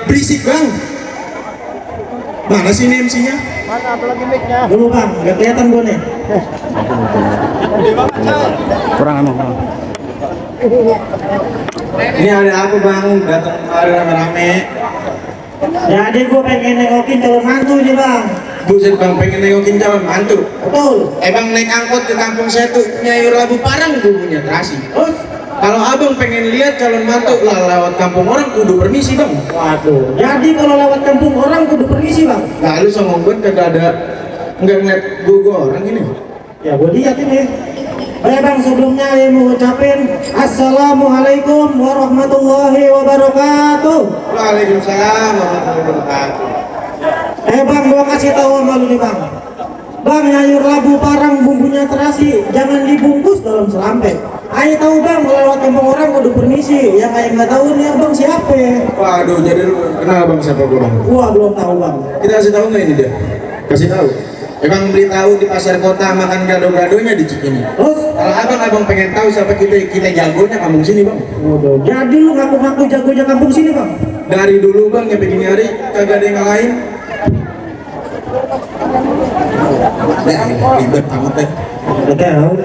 Berisik bang. Mana sih ini MC-nya? Mana ada lagi mic-nya? Dulu bang, nggak kelihatan gue nih. Kurang emang. Ini ada apa bang? Datang kemari rame-rame. Jadi gue pengen nengokin calon mantu nih bang. Buset bang, pengen nengokin calon mantu. Betul. Bang naik angkot ke kampung saya tuh Nyayur Labu Parang kubunya terasi. Terus? Kalau abang pengen lihat calon mantu lah lewat kampung orang kudu permisi bang. Waduh. Jadi kalau lewat kampung orang kudu permisi bang. Lalu songong gue kagak ada nggak ngeliat gue orang ini. Ya gue lihat ini. Baik bang, sebelumnya saya mau ucapin Assalamualaikum warahmatullahi wabarakatuh. Waalaikumsalam warahmatullahi wabarakatuh. Bang, gua kasih tahu sama lu nih bang. Bang, Nyayur Labu Parang bumbunya terasi, jangan dibungkus dalam selampet. Ayo tahu bang, lewat kampung orang kudu permisi. Yang ayo nggak tahu nih abang siapa? Waduh, jadi lu kenal bang siapa gua bang? Gua belum tahu bang. Kita kasih tahu nggak ini dia? Kasih tahu. Emang beritahu di pasar kota makan gado-gadonya di Cikini. Terus? Kalau abang pengen tahu siapa kita jagonya kampung sini bang. Waduh, jadi lu ngaku-ngaku jagonya kampung sini bang? Dari dulu bang ya begini hari kagak ada yang ngalahin. Ribet amat deh. Betul.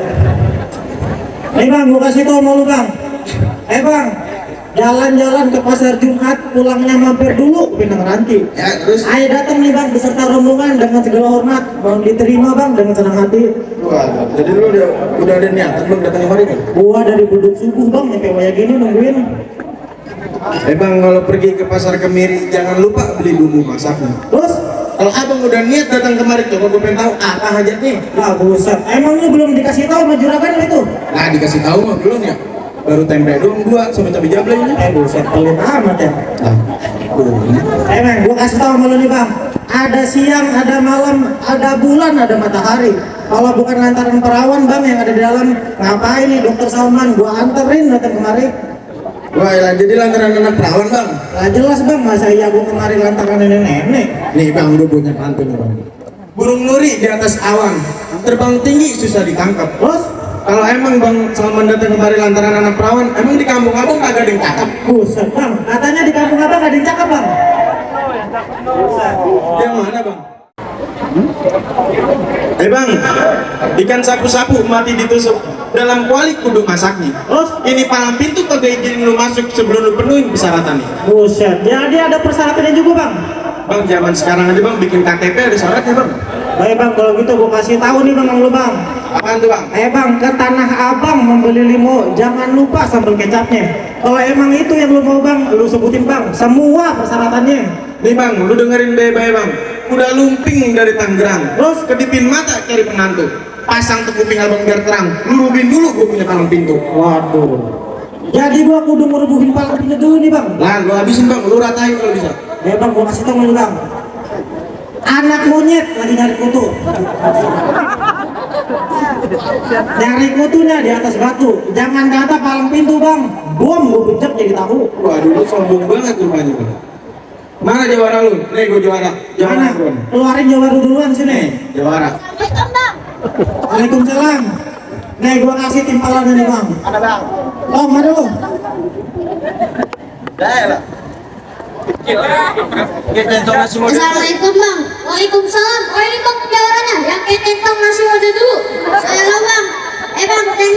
Bang, gua kasih tau mau lu bang. Bang, jalan-jalan ke pasar Jumat, pulangnya mampir dulu ke Pinang Ranti. Ya terus? Ayo datang nih bang beserta rombongan dengan segala hormat, bang diterima bang dengan senang hati. Wah, jadi lu udah ada niatan bang datang kemari kan? Gua dari buduk subuh bang sampai kayak gini nungguin. Bang kalau pergi ke pasar Kemiri jangan lupa beli bumbu masaknya. Terus? Kalau abang udah niat datang kemari, coba gue pengen tahu apa hajatnya. Nah buset, emang lu belum dikasih tahu sama juragan itu? Nah dikasih tahu mah belum ya? Baru tempe doang dua sama cabai jablay ini. Buset, pelit amat ya. Nah, Bang, gua kasih tahu sama lu nih bang. Ada siang, ada malam, ada bulan, ada matahari. Kalau bukan lantaran perawan bang yang ada di dalam, ngapain nih dokter Salman? Gua anterin datang kemari. wah ya, jadi lantaran anak perawan bang. Lah jelas bang, masa iya gua kemari lantaran nenek-nenek. Nih bang, lu punya pantun bang. Burung nuri di atas awan, terbang tinggi susah ditangkap. Terus? Kalau emang bang Salman datang kemari lantaran anak perawan, emang di kampung abang kagak ada yang cakep? Buset bang, katanya di kampung abang ada yang cakep bang. Yang mana bang? Bang, ikan sapu-sapu mati ditusuk dalam kuali kudu masaknya. Terus? Ini palang pintu kagak izin lu masuk sebelum lu penuhin persyaratannya. Buset, jadi ada persyaratannya juga bang. Bang, zaman sekarang aja bang bikin KTP ada syaratnya bang. Baik bang, kalau gitu gua kasih tahu nih bang lu bang. Apaan tuh bang? Bang, ke Tanah Abang membeli limo, jangan lupa sambal kecapnya. Kalau emang itu yang lu mau bang, lu sebutin bang, semua persyaratannya. Nih bang, lu dengerin baik-baik bang. Udah lumping dari Tangerang, Terus? kedipin mata cari penantu. Pasang tuh kuping abang biar terang. Lu rubin dulu gua punya palang pintu. Waduh. Jadi gua kudu merubuhin palang pintu dulu nih bang. Lah, gua habisin bang, lu ratain kalau bisa. Bang, gua kasih tau lu bang. Anak monyet lagi nyari kutu. Nyari kutunya di atas batu. Jangan kata palang pintu bang. Bom gua pencet jadi tahu. Waduh, lu sombong banget rupanya bang. Mana jawara lu? Nih gua juara. Mana? Keluarin jawara duluan sini. Jawara. Waalaikumsalam. Nih gua kasih timpalannya nih bang. Ada bang. Oh, mana lu? Dah lah. Kita nasi muda. Assalamualaikum bang. Waalaikumsalam. Oh ini bang jawarannya yang ketentong nasi muda dulu. Saya lo bang. Bang teng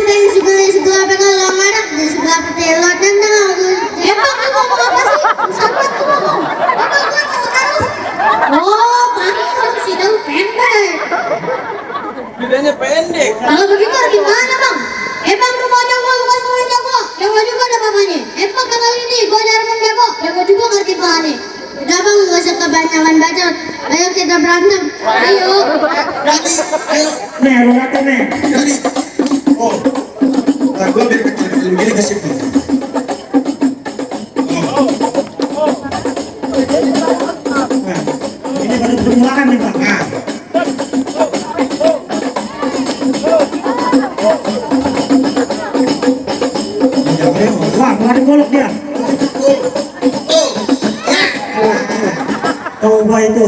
segala pengen lamaran di sebelah petelot dan bang lu ngomong apa sih? Sampai tuh ngomong. Apa gua tahu? Oh panik kalau si tahu pendek. Bedanya pendek. Kalau begitu gimana bang? Bang rumah jago bukan semua jago. Jago juga ada papanya. Bang kenal ini gua jarang jago. Jago juga ngerti papanya. Udah bang gak usah kebanyakan bacot. Ayo kita berantem. Ayo. Ayo. Nih, lu kata nih. Jadi. Oh. Nah, gua biar kecil begini ke situ. Nah, ini baru permulaan nih bang. Nah. Wah, ngeluarin golok dia. Coba itu.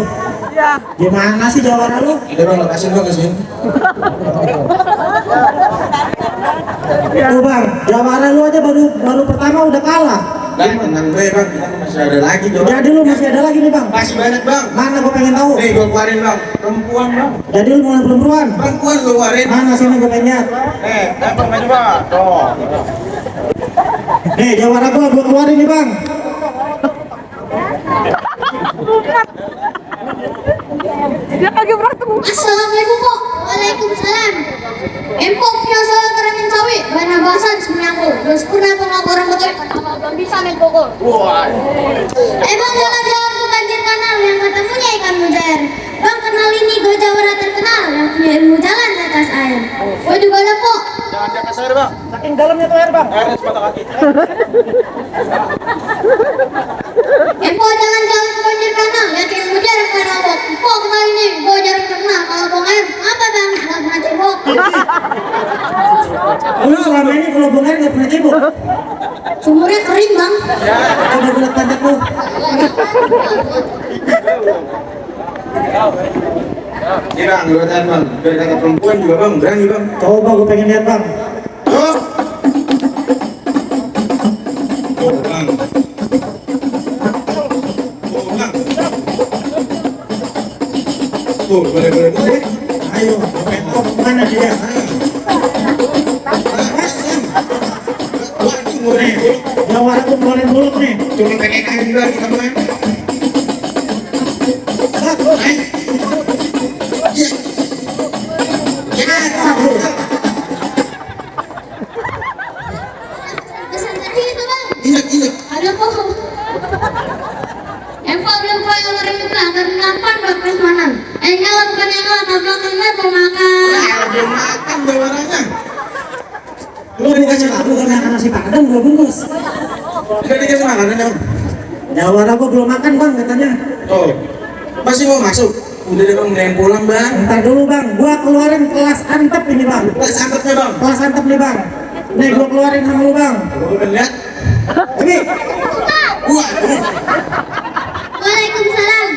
Gimana sih jawara lu? Udah bang, lepasin gua ke sini. Tuh bang, jawara lu aja baru pertama udah kalah. Nah, tenang gue bang, kita masih ada lagi coba. Jadi lu masih ada lagi nih bang. Masih banyak bang. Mana gua pengen tahu. Nih gua keluarin bang, perempuan bang. Jadi lu mulai perempuan. Perempuan gua keluarin. Mana sini gua pengen lihat. Abang maju bang. Tuh. Nih jawara gua keluarin nih bang. Dia lagi berantem. Assalamualaikum po. Waalaikumsalam. Empo punya salah terangin sawi. Bana bahasan seminggu. Terus pernah pengakuran betul. Abang bisa main pokok. Wah. Bang jalan-jalan ke banjir kanal yang ketemunya ikan mujair. Bang kenal ini gue jawara terkenal yang punya ilmu jalan di atas air. Gue juga ada po. Jangan di atas air bang. Saking dalamnya tuh air bang. Airnya sepatah kaki. Empo jalan-jalan ke banjir kanal yang ilmu jalan karena po. Po kenal ini gue jarang terkenal kalau buang air. Apa bang? Gak pernah cebok. Lu selama ini kalau buang air nggak pernah cebok. Sumurnya kering bang. Coba gue liat pantat lu. Ini bang, gue tahan bang. Biar kata perempuan juga bang, berani bang. Coba gue pengen lihat bang. Oh. Oh bang. Oh bang. Oh boleh. Ayo, mana dia? Nih, jawara tuh keluarin mulut nih. Cuma pengen air juga kita main. Kesan tadi itu bang. Ingat. Ada kok. Empok belum kaya orang itu agar ngapan bakal manan. Nyala bukan nyala, belakangnya mau makan. Belum makan jawarannya. Lu dikasih labu karena makan nasi padang 2 bungkus. Udah dikasih makanan dong. Jawara gua belum makan bang katanya. Oh, masih mau masuk? Udah deh bang, mendingan pulang bang. Ntar dulu bang, gua keluarin kelas antep ini bang. Kelas angkatnya bang. Kelas antep nih bang. Nih gua keluarin sama lu bang. Gue pengen lihat. Ini. Wah. Waalaikumsalam.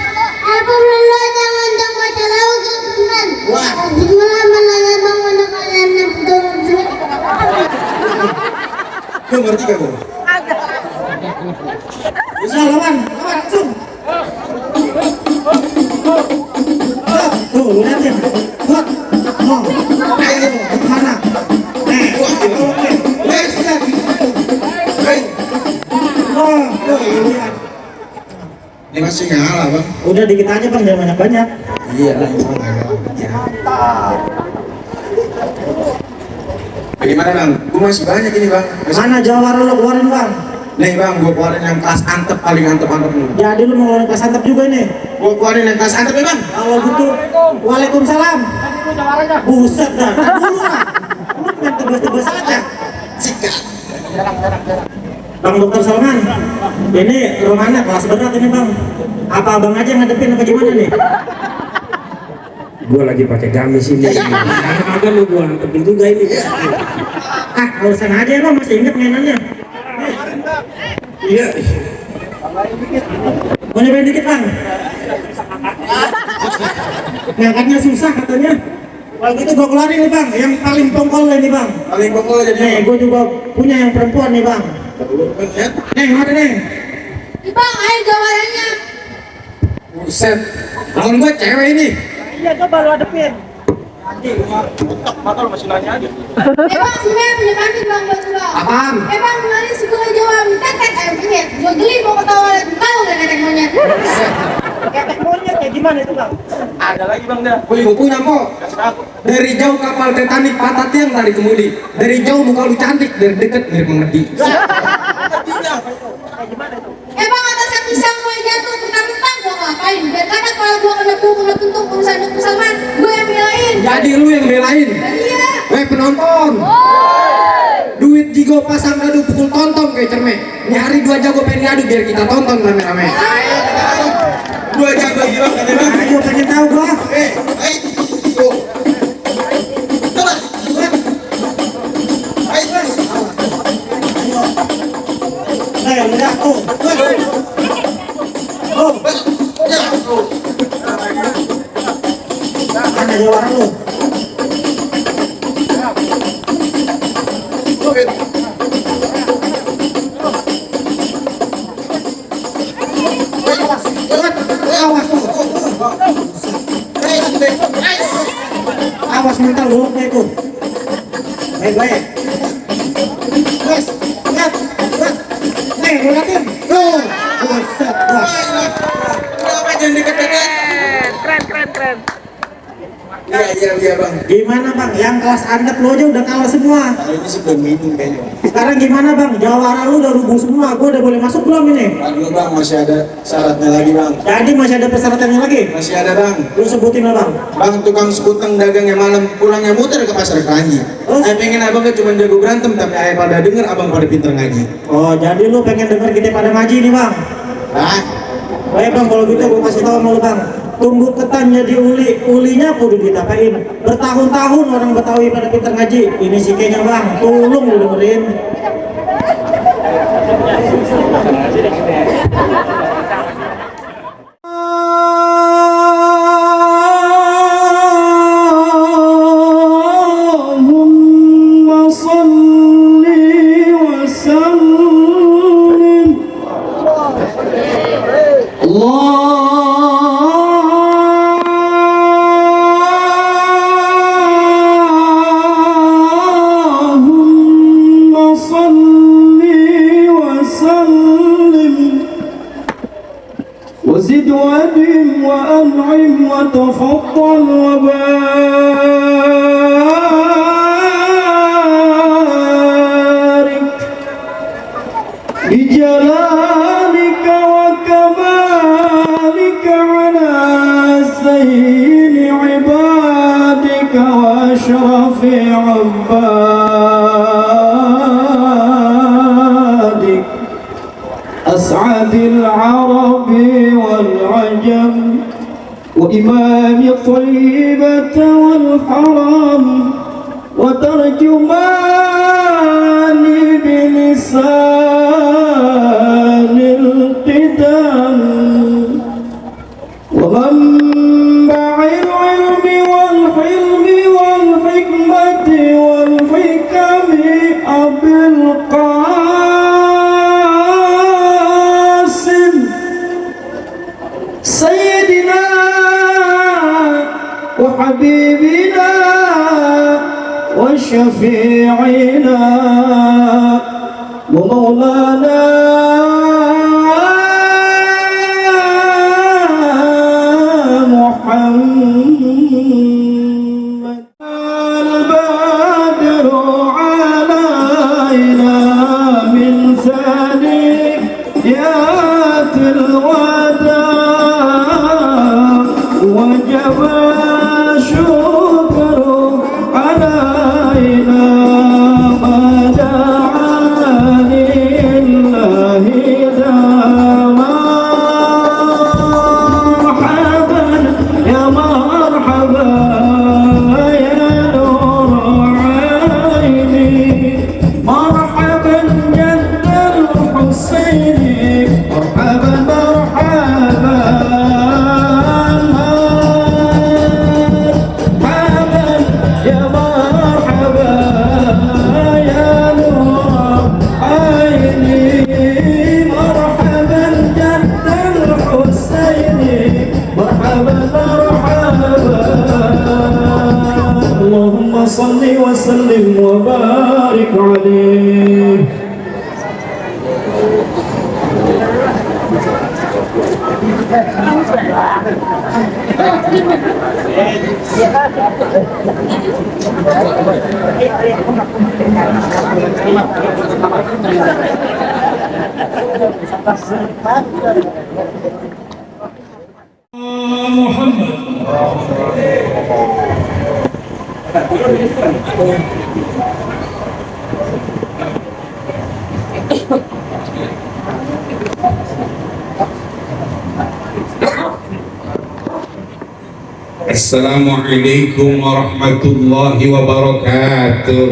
Alhamdulillah jangan baca lauk kebetulan. Wah. Jumlah menanya bang mana kalian yang turun. Lu ngerti gak bang? Bisa lawan langsung. Tuh, lu liatin. Buat. Mau. Ayo, kemana? Nih. Oh, tuh, lu lihat. Ini masih nyala bang. Udah dikit aja bang, jangan banyak-banyak. Iya lah. Bagaimana bang? Gue masih banyak ini bang. Mana jawara lo keluarin bang? Nih bang, gue keluarin yang kelas antep paling antep dulu. Jadi lu mau ngeluarin kelas antep juga nih? Gue keluarin yang kelas antep ya bang. Kalau gitu, waalaikumsalam. Buset dah, dulu lah. Lu main tebas-tebas aja. Sikat. Bang Dokter Salman, ini rumahnya kelas berat ini bang. Apa abang aja ngadepin apa gimana nih? Gue lagi pakai gamis ini. Agak mau gue antepin juga ini. Ah, urusan aja bang, masih inget mainannya. Iya. Mau nyobain dikit bang? Ngangkatnya susah katanya. Kalau gitu gua keluarin nih bang, yang paling pongkol ini bang. Paling pokok jadi. Nih, gua juga punya yang perempuan nih bang. Lihat. Nih, mana nih? Bang, ayo jawabannya. Buset. Lawan gue cewek ini. Iya, coba lu adepin. Bang, sebenarnya punya kami bang buat bang. Apaan? Bang, kemarin sekolah Jawa minta monyet. Gua geli mau ketawa tahu gak ketek monyet. Ketek monyet kayak gimana itu bang? Gue juga punya kok. Dari jauh kapal Titanic patah tiang tarik kemudi. Dari jauh muka lu cantik, dari deket mirip mengerti. Bang, atas yang pisang gue jatuh mentang-mentang gua ngapain? Biar kadang kalau gua kena tuntung urusan Dokter Salman, gue yang belain. Jadi lu yang belain. Iya. Weh penonton. Duit jigo pasang adu pukul tonton kayak cermek. Nyari 2 jago pengen ngadu biar kita tonton rame-rame. Ayo kita adu. 2 jago gila kan bang. Ayo pengen tahu gua. Tuh. Coba. Ayo mas. Nih, udah tuh. Oh, mana jawara lu? Awas tuh. Awas mental dulu itu. Baik-baik. Wes, lihat. Nih, lu liatin. Tuh. Buset, wah. Kenapa jangan deket-deket? Keren. Iya bang. Gimana bang? Yang kelas antep lu aja udah kalah semua. Ini sih belum minum kayaknya. Sekarang gimana bang? Jawara lu udah rubuh semua. Gua udah boleh masuk belum ini? Aduh bang, masih ada syaratnya lagi bang. Jadi masih ada persyaratannya lagi? Masih ada bang. Lu sebutin lah bang. Bang tukang sekuteng dagangnya malam pulangnya muter ke pasar Keranji. Oh. Saya pengen abang kan cuma jago berantem tapi ayah pada denger abang pada pinter ngaji. Oh, jadi lu pengen denger kita pada ngaji nih bang? Hah? Baik bang, kalau gitu gua kasih tau sama lu bang. tumbuh ketan jadi uli, ulinya kudu ditapain. Bertahun-tahun orang Betawi pada pinter ngaji. Ini sih kayaknya bang, tolong lu dengerin. Allahumma salli wa sallim. Allahumma salli wa sallim wa zid wa adim wa an'im wa tafaddal wa barik bi jalalika wa kamalika ala sayyidi ibadika wa ashrafi ibadik أسعد العرب والعجم وإمام طيبة والحرم وترجمان بلسان القدم ومنبع العلم والحلم والحكمة والحكم أبي القاسم سيدنا وحبيبنا وشفيعنا ومولانا محمد البدر علينا من ثنيات الوداع وجب الشكر علينا ما دعا لله داما مرحبا يا مرحبا يا نور عيني مرحبا جد الحسين مرحبا مرحبا مرحبا يا مرحبا يا نور عيني مرحبا جد الحسين مرحبا مرحبا اللهم صل وسلم وبارك عليه. Assalamualaikum warahmatullahi wabarakatuh.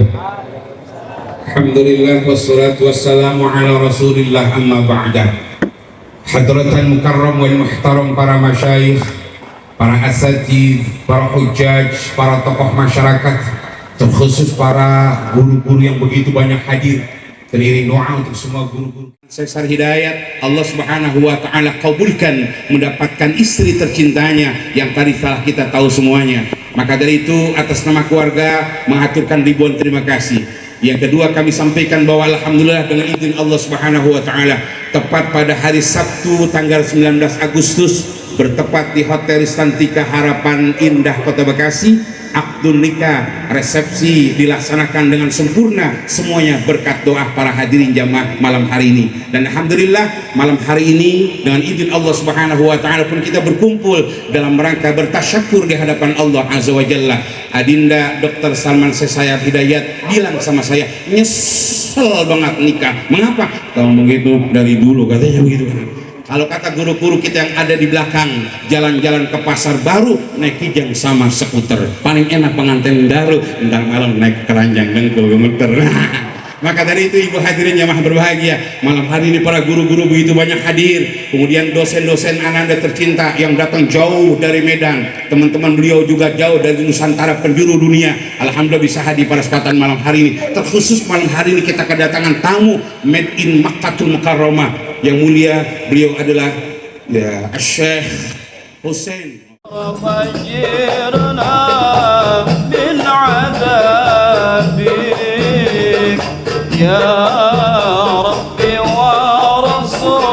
Alhamdulillah wassalatu wassalamu ala rasulillah amma ba'da. Hadratan mukarram wal muhtaram para masyayikh, para asatidz, para hujjaj, para tokoh masyarakat, terkhusus para guru-guru yang begitu banyak hadir. Teriring doa untuk semua guru-guru. Sesar hidayat, Allah subhanahu wa ta'ala kabulkan mendapatkan istri tercintanya yang tadi telah kita tahu semuanya. Maka dari itu atas nama keluarga mengaturkan ribuan terima kasih. Yang kedua kami sampaikan bahwa alhamdulillah dengan izin Allah subhanahu wa ta'ala tepat pada hari Sabtu tanggal 19 Agustus bertepat di Hotel Istantika Harapan Indah Kota Bekasi, akdun nikah, resepsi dilaksanakan dengan sempurna, semuanya berkat doa para hadirin jamaah malam hari ini. Dan alhamdulillah malam hari ini dengan izin Allah subhanahu wa ta'ala pun kita berkumpul dalam rangka bertasyakur di hadapan Allah azza wa jalla. Adinda Dr. Salman Sesayat Hidayat bilang sama saya, nyesel banget nikah. Mengapa? Kalau begitu dari dulu katanya begitu kan. Kalau kata guru-guru kita yang ada di belakang, jalan-jalan ke pasar baru naik kijang sama skuter, paling enak pengantin baru ntar malam naik keranjang dengkul gemeter. Maka dari itu ibu hadirin yang maha berbahagia, malam hari ini para guru-guru begitu banyak hadir, kemudian dosen-dosen ananda tercinta yang datang jauh dari Medan, teman-teman beliau juga jauh dari Nusantara penjuru dunia. Alhamdulillah bisa hadir pada kesempatan malam hari ini. Terkhusus malam hari ini kita kedatangan tamu made in Makkatul Mukarramah yang mulia, beliau adalah ya Syekh Hussein. يا ربي وارزقنا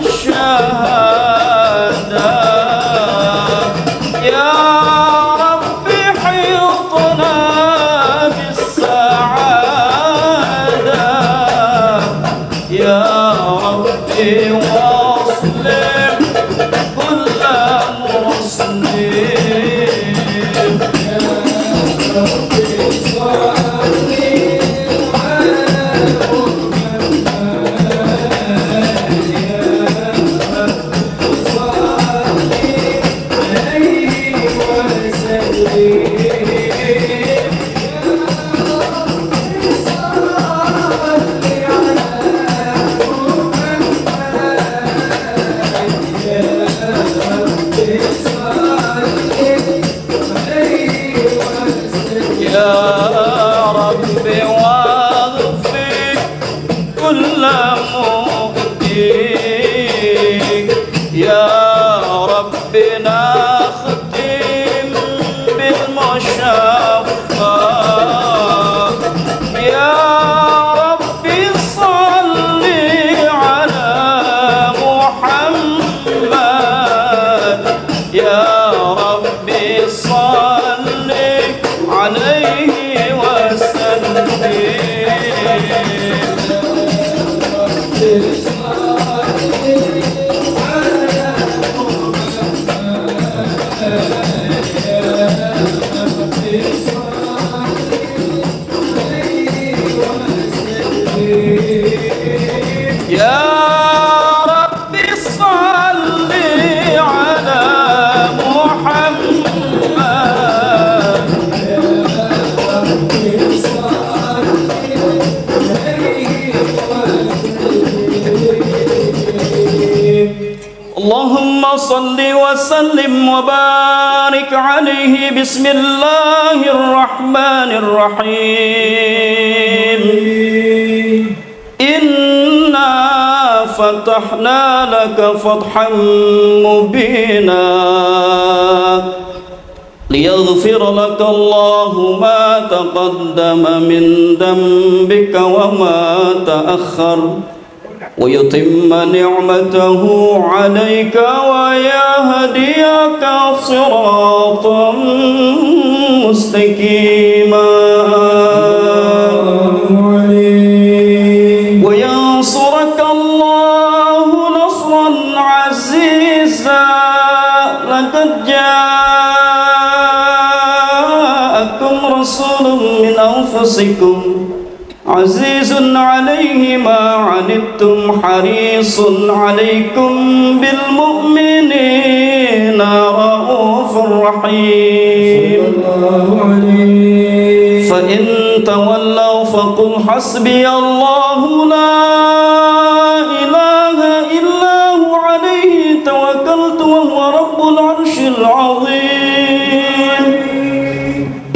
الشهادة يا ربي حيطنا بالسعادة يا ربي واصلح كل مسلم يا ربي صل وسلم وبارك عليه بسم الله الرحمن الرحيم إنا فتحنا لك فتحا مبينا ليغفر لك الله ما تقدم من ذنبك وما تأخر ويتم نعمته عليك ويهديك صراطا مستقيما وينصرك الله نصرا عزيزا لقد جاءكم رسول من أنفسكم عزيز عليه ما عنتم حريص عليكم بالمؤمنين رؤوف رحيم فإن تولوا فقل حسبي الله لا إله إلا هو عليه توكلت وهو رب العرش العظيم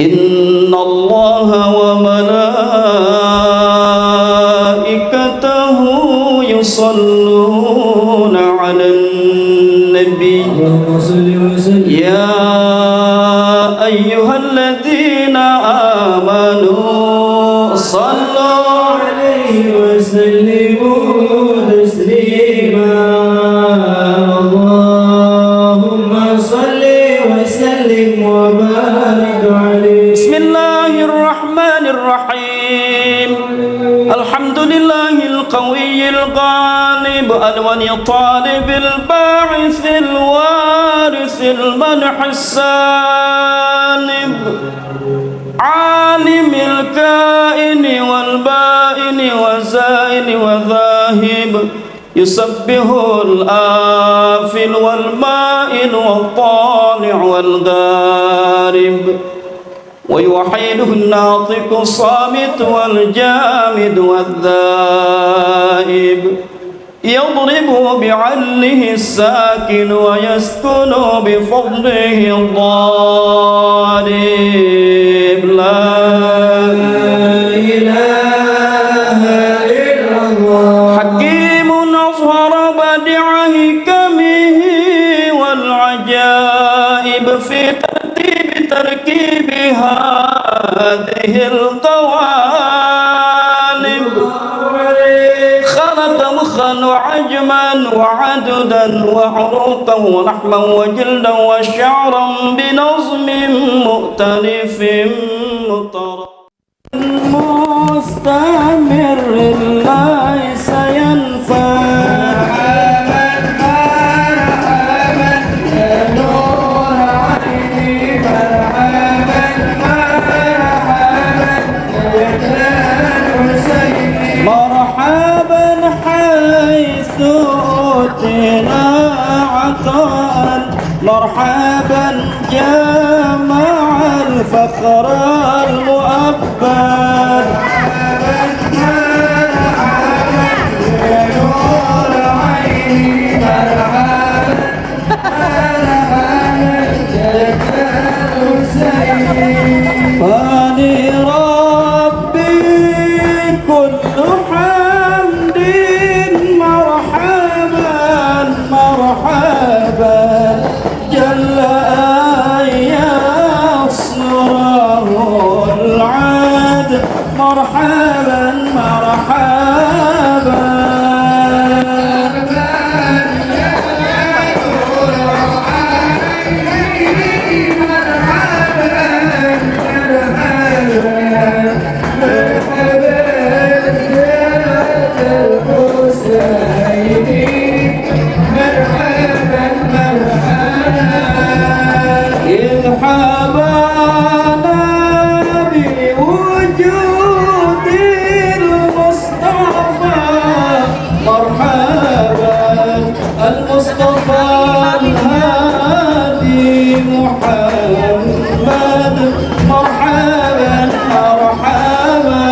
إن الله وملائكته يصلون على النبي يا أيها الذين آمنوا صلوا عليه وسلموا تسليما اللهم صل وسلم وبارك عليه بسم الله الرحمن الرحيم الحمد لله القوي الغالب الولي الطالب الباعث الوارث المنح السالب عالم الكائن والبائن والزائن والذاهب يسبح الآفل والمائل والطالع والغارب ويوحده الناطق الصامت والجامد والذائب يضرب بعله الساكن ويسكن بفضله الضارب لا إله إلا الله حكيم أظهر بديع حكمه والعجائب في تركيب هذه القوالب خلق مخا وعجما وعددا وعروقا ولحما وجلدا وشعرا بنظم مؤتلف مطرب مستمر ليس ينفع مرحبا حيث أوتنا عطاء مرحبا جمع الفخر المؤبد مرحبا يا نور عيني فلربي كل حمد مرحبا مرحبا جل أن يصره العاد مرحبا مرحبا المصطفى الهادي محمد مرحبا مرحبا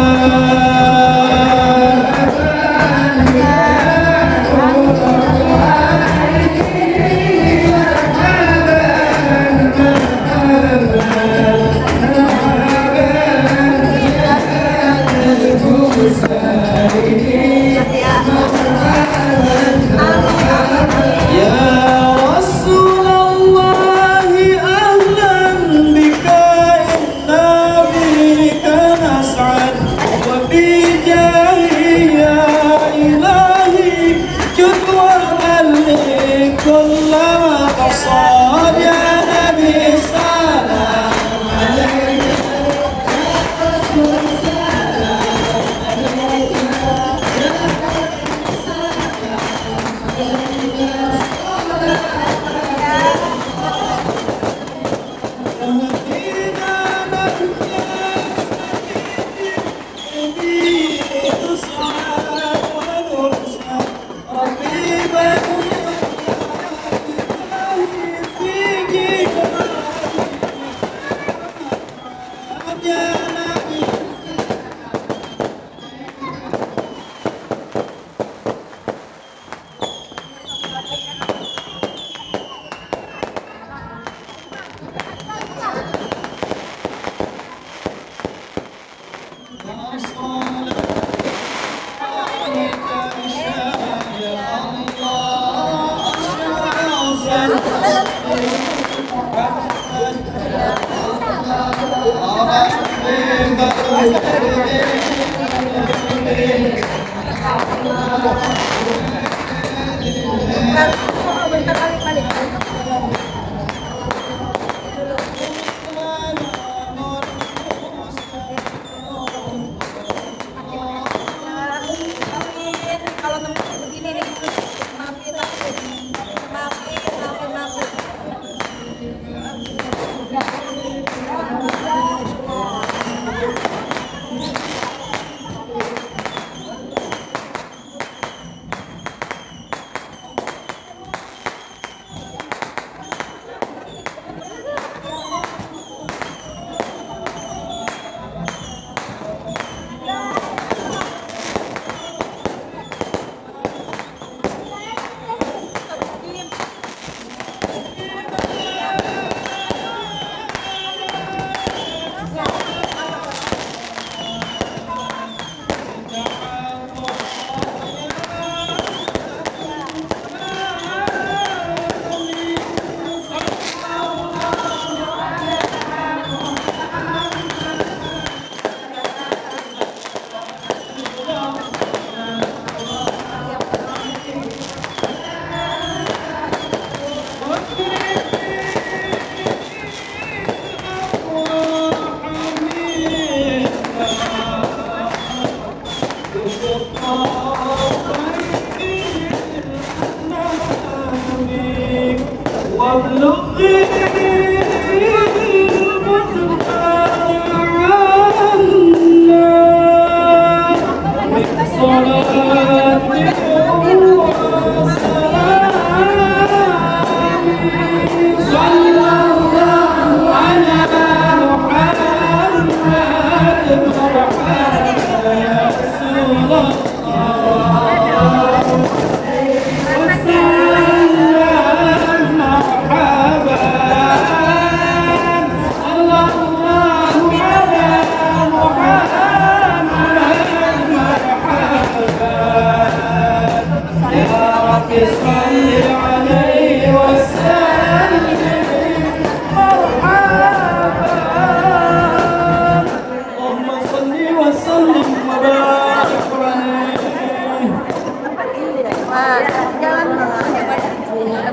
كلما قصاد يا نبي سلام عليك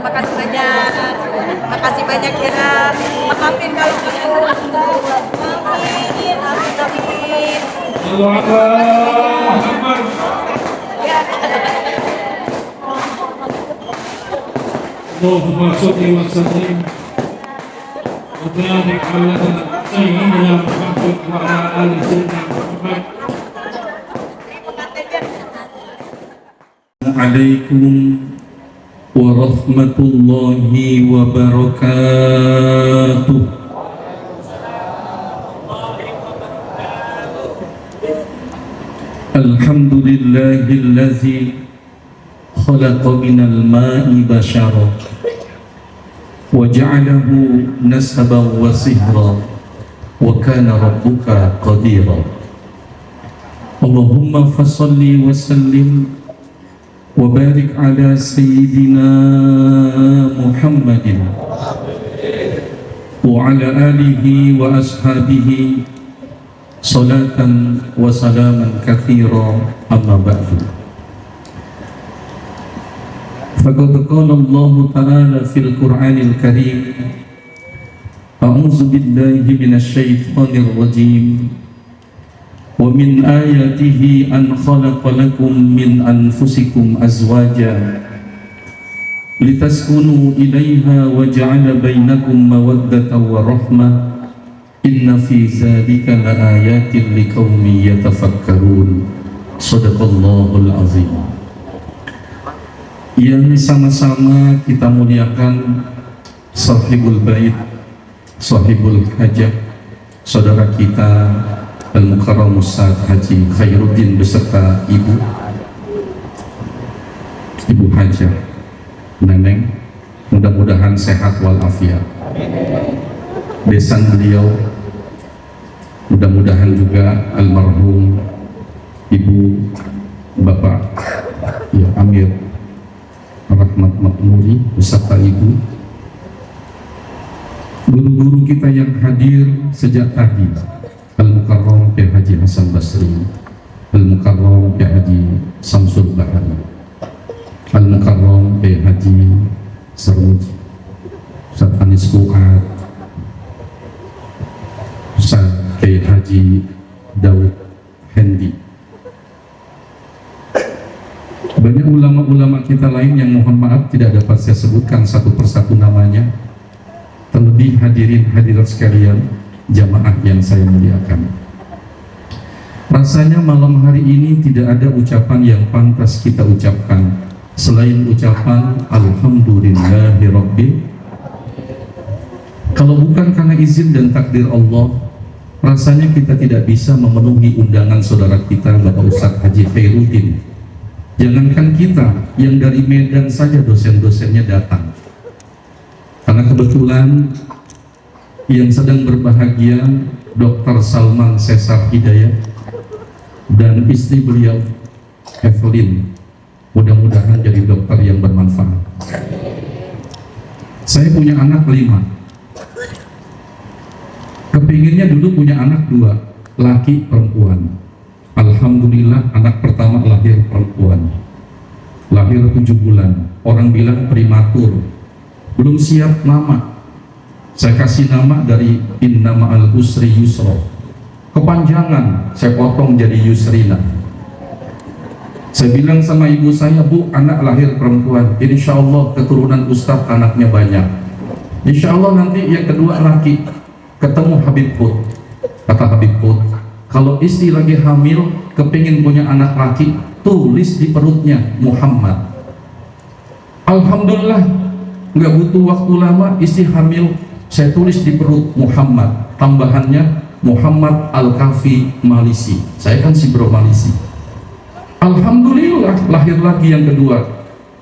Makasih banyak. Makasih banyak ya. Maafin kalau kalian maafin. Allahumma sholli wa sallim wa barik ala sayyidina Muhammad wa ala ali sayyidina Muhammad. Assalamualaikum warahmatullahi wabarakatuh. Alhamdulillahillazi khalaqa minal ma'i bashara wa ja'alahu nasaban wa sihra wa kana rabbuka qadira. Allahumma fasalli wa sallim wa barik ala sayyidina Muhammadin wa ala alihi wa ashabihi salatan wa salaman katsira, amma ba'du. Faqad qala Allah ta'ala fil Qur'anil Karim, a'udzu billahi minasy syaithanir rajim. Wa min ayatihi an khalaqa lakum min anfusikum azwaja litaskunu ilaiha wa ja'ala bainakum mawaddatan wa rahmah, inna fi dzalika laayatin liqaumin yatafakkarun. Shadaqallahul azim. Yang sama-sama kita muliakan sahibul bait, sahibul hajah, saudara kita Al-Mukarram Ustaz Haji Khairuddin beserta Ibu Hajah Neneng, mudah-mudahan sehat walafiat. Besan beliau, mudah-mudahan juga almarhum Ibu Bapak ya Amir Rahmat Makmuri beserta Ibu, guru-guru kita yang hadir sejak tadi, Al-Mukarram Kiai Haji Hasan Basri, Al-Mukarram Kiai Haji Samsul Bahari, Al-Mukarram Kiai Haji Sarmuji, Ustaz Anis Fuad, Ustaz Kiai Haji Daud Hendi, banyak ulama-ulama kita lain yang mohon maaf tidak dapat saya sebutkan satu persatu namanya, terlebih hadirin hadirat sekalian, jamaah yang saya muliakan. Rasanya malam hari ini tidak ada ucapan yang pantas kita ucapkan selain ucapan Alhamdulillahirabbil. Kalau bukan karena izin dan takdir Allah, rasanya kita tidak bisa memenuhi undangan saudara kita Bapak Ustadz Haji Khairuddin. Jangankan kita, yang dari Medan saja dosen-dosennya datang. Karena kebetulan yang sedang berbahagia Dr. Salman Sesar Hidayat dan istri beliau Evelyn, mudah-mudahan jadi dokter yang bermanfaat. Saya punya anak 5, kepinginnya dulu punya anak 2, laki perempuan. Alhamdulillah anak pertama lahir perempuan, lahir 7 bulan, orang bilang prematur, belum siap nama. Saya kasih nama dari inna ma'al usri yusra, kepanjangan saya potong jadi Yusrina. Saya bilang sama ibu saya, Bu, anak lahir perempuan, insya Allah keturunan Ustadz anaknya banyak. Insya Allah nanti yang kedua laki ketemu Habib Put. Kata Habib Put, kalau istri lagi hamil kepingin punya anak laki, tulis di perutnya Muhammad. Alhamdulillah, nggak butuh waktu lama, istri hamil saya tulis di perut Muhammad, tambahannya Muhammad Al-Kafi Malisi. Saya kan si bro Malisi. Alhamdulillah lahir lagi yang kedua,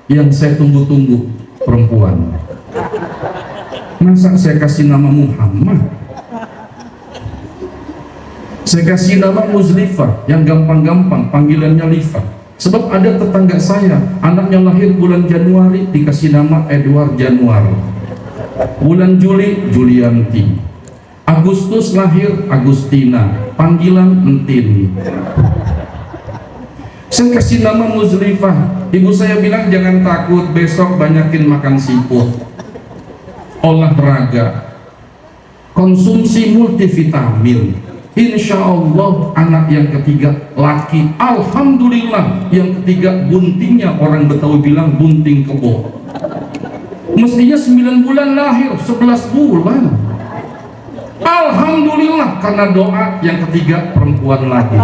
yang saya tunggu-tunggu, perempuan. Masa saya kasih nama Muhammad? Saya kasih nama Muzlifah, yang gampang-gampang panggilannya Lifa. Sebab ada tetangga saya, anaknya lahir bulan Januari dikasih nama Edward Januar, bulan Juli Julianti, Agustus lahir Agustina, panggilan Entin. Saya kasih nama Muzlifah. Ibu saya bilang jangan takut, besok banyakin makan siput, olahraga, konsumsi multivitamin. Insya Allah anak yang ketiga laki. Alhamdulillah yang ketiga buntingnya orang Betawi bilang bunting kebo. Mestinya 9 bulan lahir, 11 bulan. Alhamdulillah karena doa yang ketiga perempuan lagi.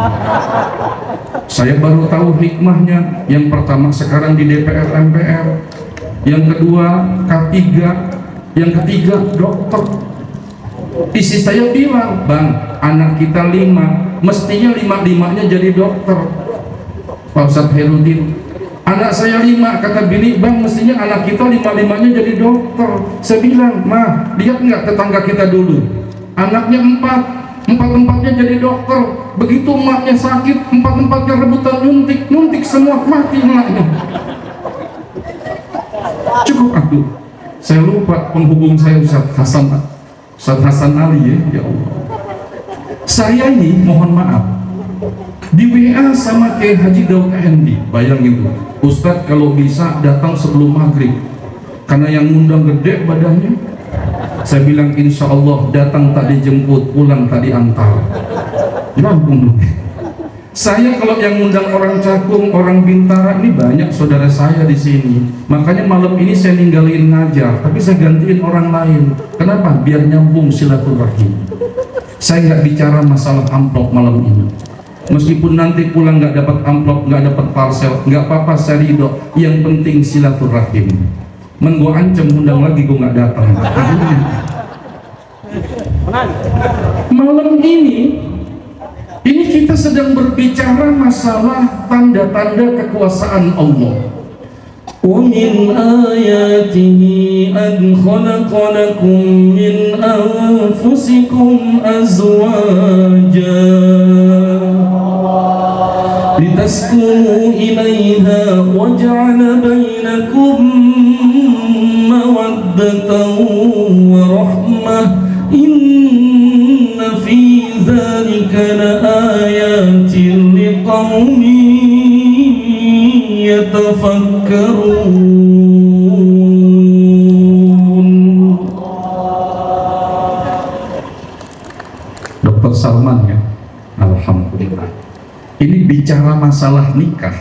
Saya baru tahu hikmahnya. Yang pertama sekarang di DPR MPR, yang kedua K3, yang ketiga dokter. Istri saya bilang, bang, anak kita 5, mestinya 5-5-nya jadi dokter. Pak Ustadz Herudin, anak saya 5, kata bini, bang, mestinya anak kita 5-5-nya jadi dokter. Saya bilang, mah, lihat nggak tetangga kita dulu, anaknya 4-4-nya jadi dokter. Begitu emaknya sakit, 4-4-nya rebutan nyuntik semua, mati emaknya. Cukup aku. Saya lupa penghubung saya Ustadz Hasan Ali ya Allah. Saya ini mohon maaf di WA sama Kiai Haji Daud Effendi. Bayangin tuh, Ustadz kalau bisa datang sebelum maghrib karena yang ngundang gede badannya. Saya bilang insya Allah datang tak dijemput, pulang tak diantar. Lampung. Saya kalau yang ngundang orang Cakung, orang Bintara, ini banyak saudara saya di sini. Makanya malam ini saya ninggalin ngajar, tapi saya gantiin orang lain. Kenapa? Biar nyambung silaturahim. Saya nggak bicara masalah amplop malam ini. Meskipun nanti pulang nggak dapat amplop, nggak dapat parcel, nggak apa-apa, saya ridho. Yang penting silaturahim. Men gua ancam undang lagi, gua nggak datang. Malam ini kita sedang berbicara masalah tanda-tanda kekuasaan Allah. وَمِنْ آيَاتِهِ أَنْ خَلَقَ لَكُمْ مِنْ أَنْفُسِكُمْ أَزْوَاجًا لِتَسْكُنُوا إِلَيْهَا وَجَعَلَ بَيْنَكُمْ مَوَدَّةً وَرَحْمَةً إِنَّ فِي ذَلِكَ لَآيَاتٍ لِقَوْمٍ يَتَفَكَّرُونَ. Dr. Salman ya, alhamdulillah. Ini bicara masalah nikah.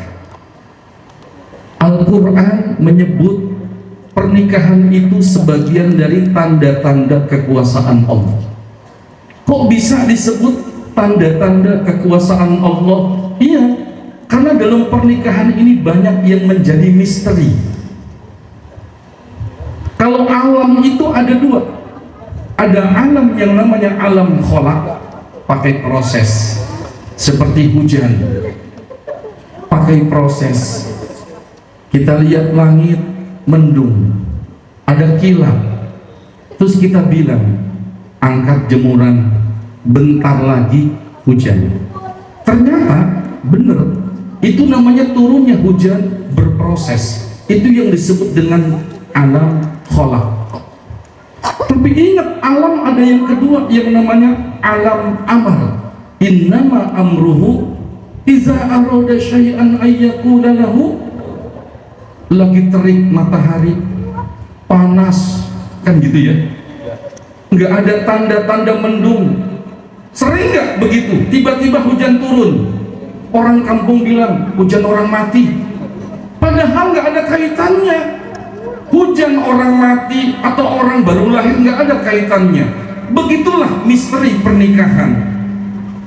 Al-Quran menyebut pernikahan itu sebagian dari tanda-tanda kekuasaan Allah. Kok bisa disebut tanda-tanda kekuasaan Allah? Iya, karena dalam pernikahan ini banyak yang menjadi misteri. Kalau alam itu ada dua. Ada alam yang namanya alam kholak, pakai proses. Seperti hujan, pakai proses. Kita lihat langit mendung, ada kilat, terus kita bilang angkat jemuran, bentar lagi hujan. Ternyata benar, itu namanya turunnya hujan berproses. Itu yang disebut dengan alam kholak. Tapi ingat, alam ada yang kedua yang namanya alam amal. Innama amruhu iza aroda syai'an ayyakula lahu. Lagi terik matahari, panas, kan gitu ya, nggak ada tanda-tanda mendung. Sering nggak begitu? Tiba-tiba hujan turun, orang kampung bilang hujan orang mati, padahal nggak ada kaitannya. Hujan orang mati atau orang baru lahir nggak ada kaitannya. Begitulah misteri pernikahan.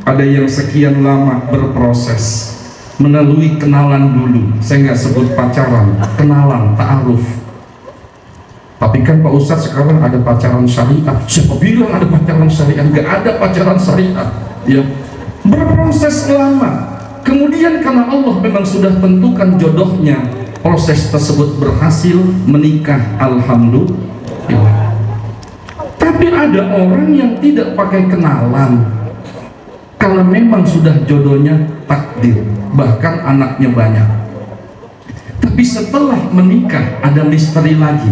Ada yang sekian lama berproses melalui kenalan dulu. Saya nggak sebut pacaran, kenalan, ta'aruf. Tapi kan Pak Ustadz sekarang ada pacaran syariah. Siapa bilang ada pacaran syariah? Nggak ada pacaran syariah. Ya, berproses lama. Kemudian karena Allah memang sudah tentukan jodohnya, proses tersebut berhasil menikah, alhamdulillah. Tapi ada orang yang tidak pakai kenalan, kalau memang sudah jodohnya takdir, bahkan anaknya banyak. Tapi setelah menikah ada misteri lagi.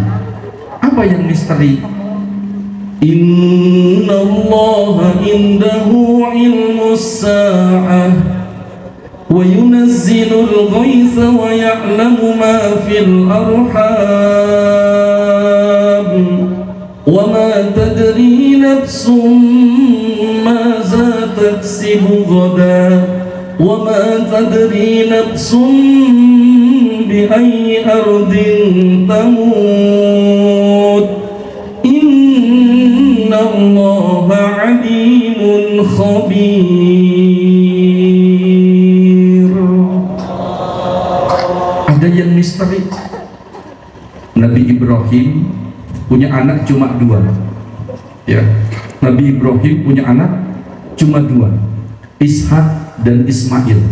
Apa yang misteri? Innallaha indahu ilmus sa'ah wa yunazzilul ghaitha wa ya'lamu ma fil arham wa ma tadri nafsum maza taksibu ghadan wa ma tadri nafsum bi ayyi ardin tamut innallaha alimun khabir. Ada yang misteri. Nabi Ibrahim punya anak cuma 2. Ya, Nabi Ibrahim punya anak cuma 2, Ishak dan Ismail.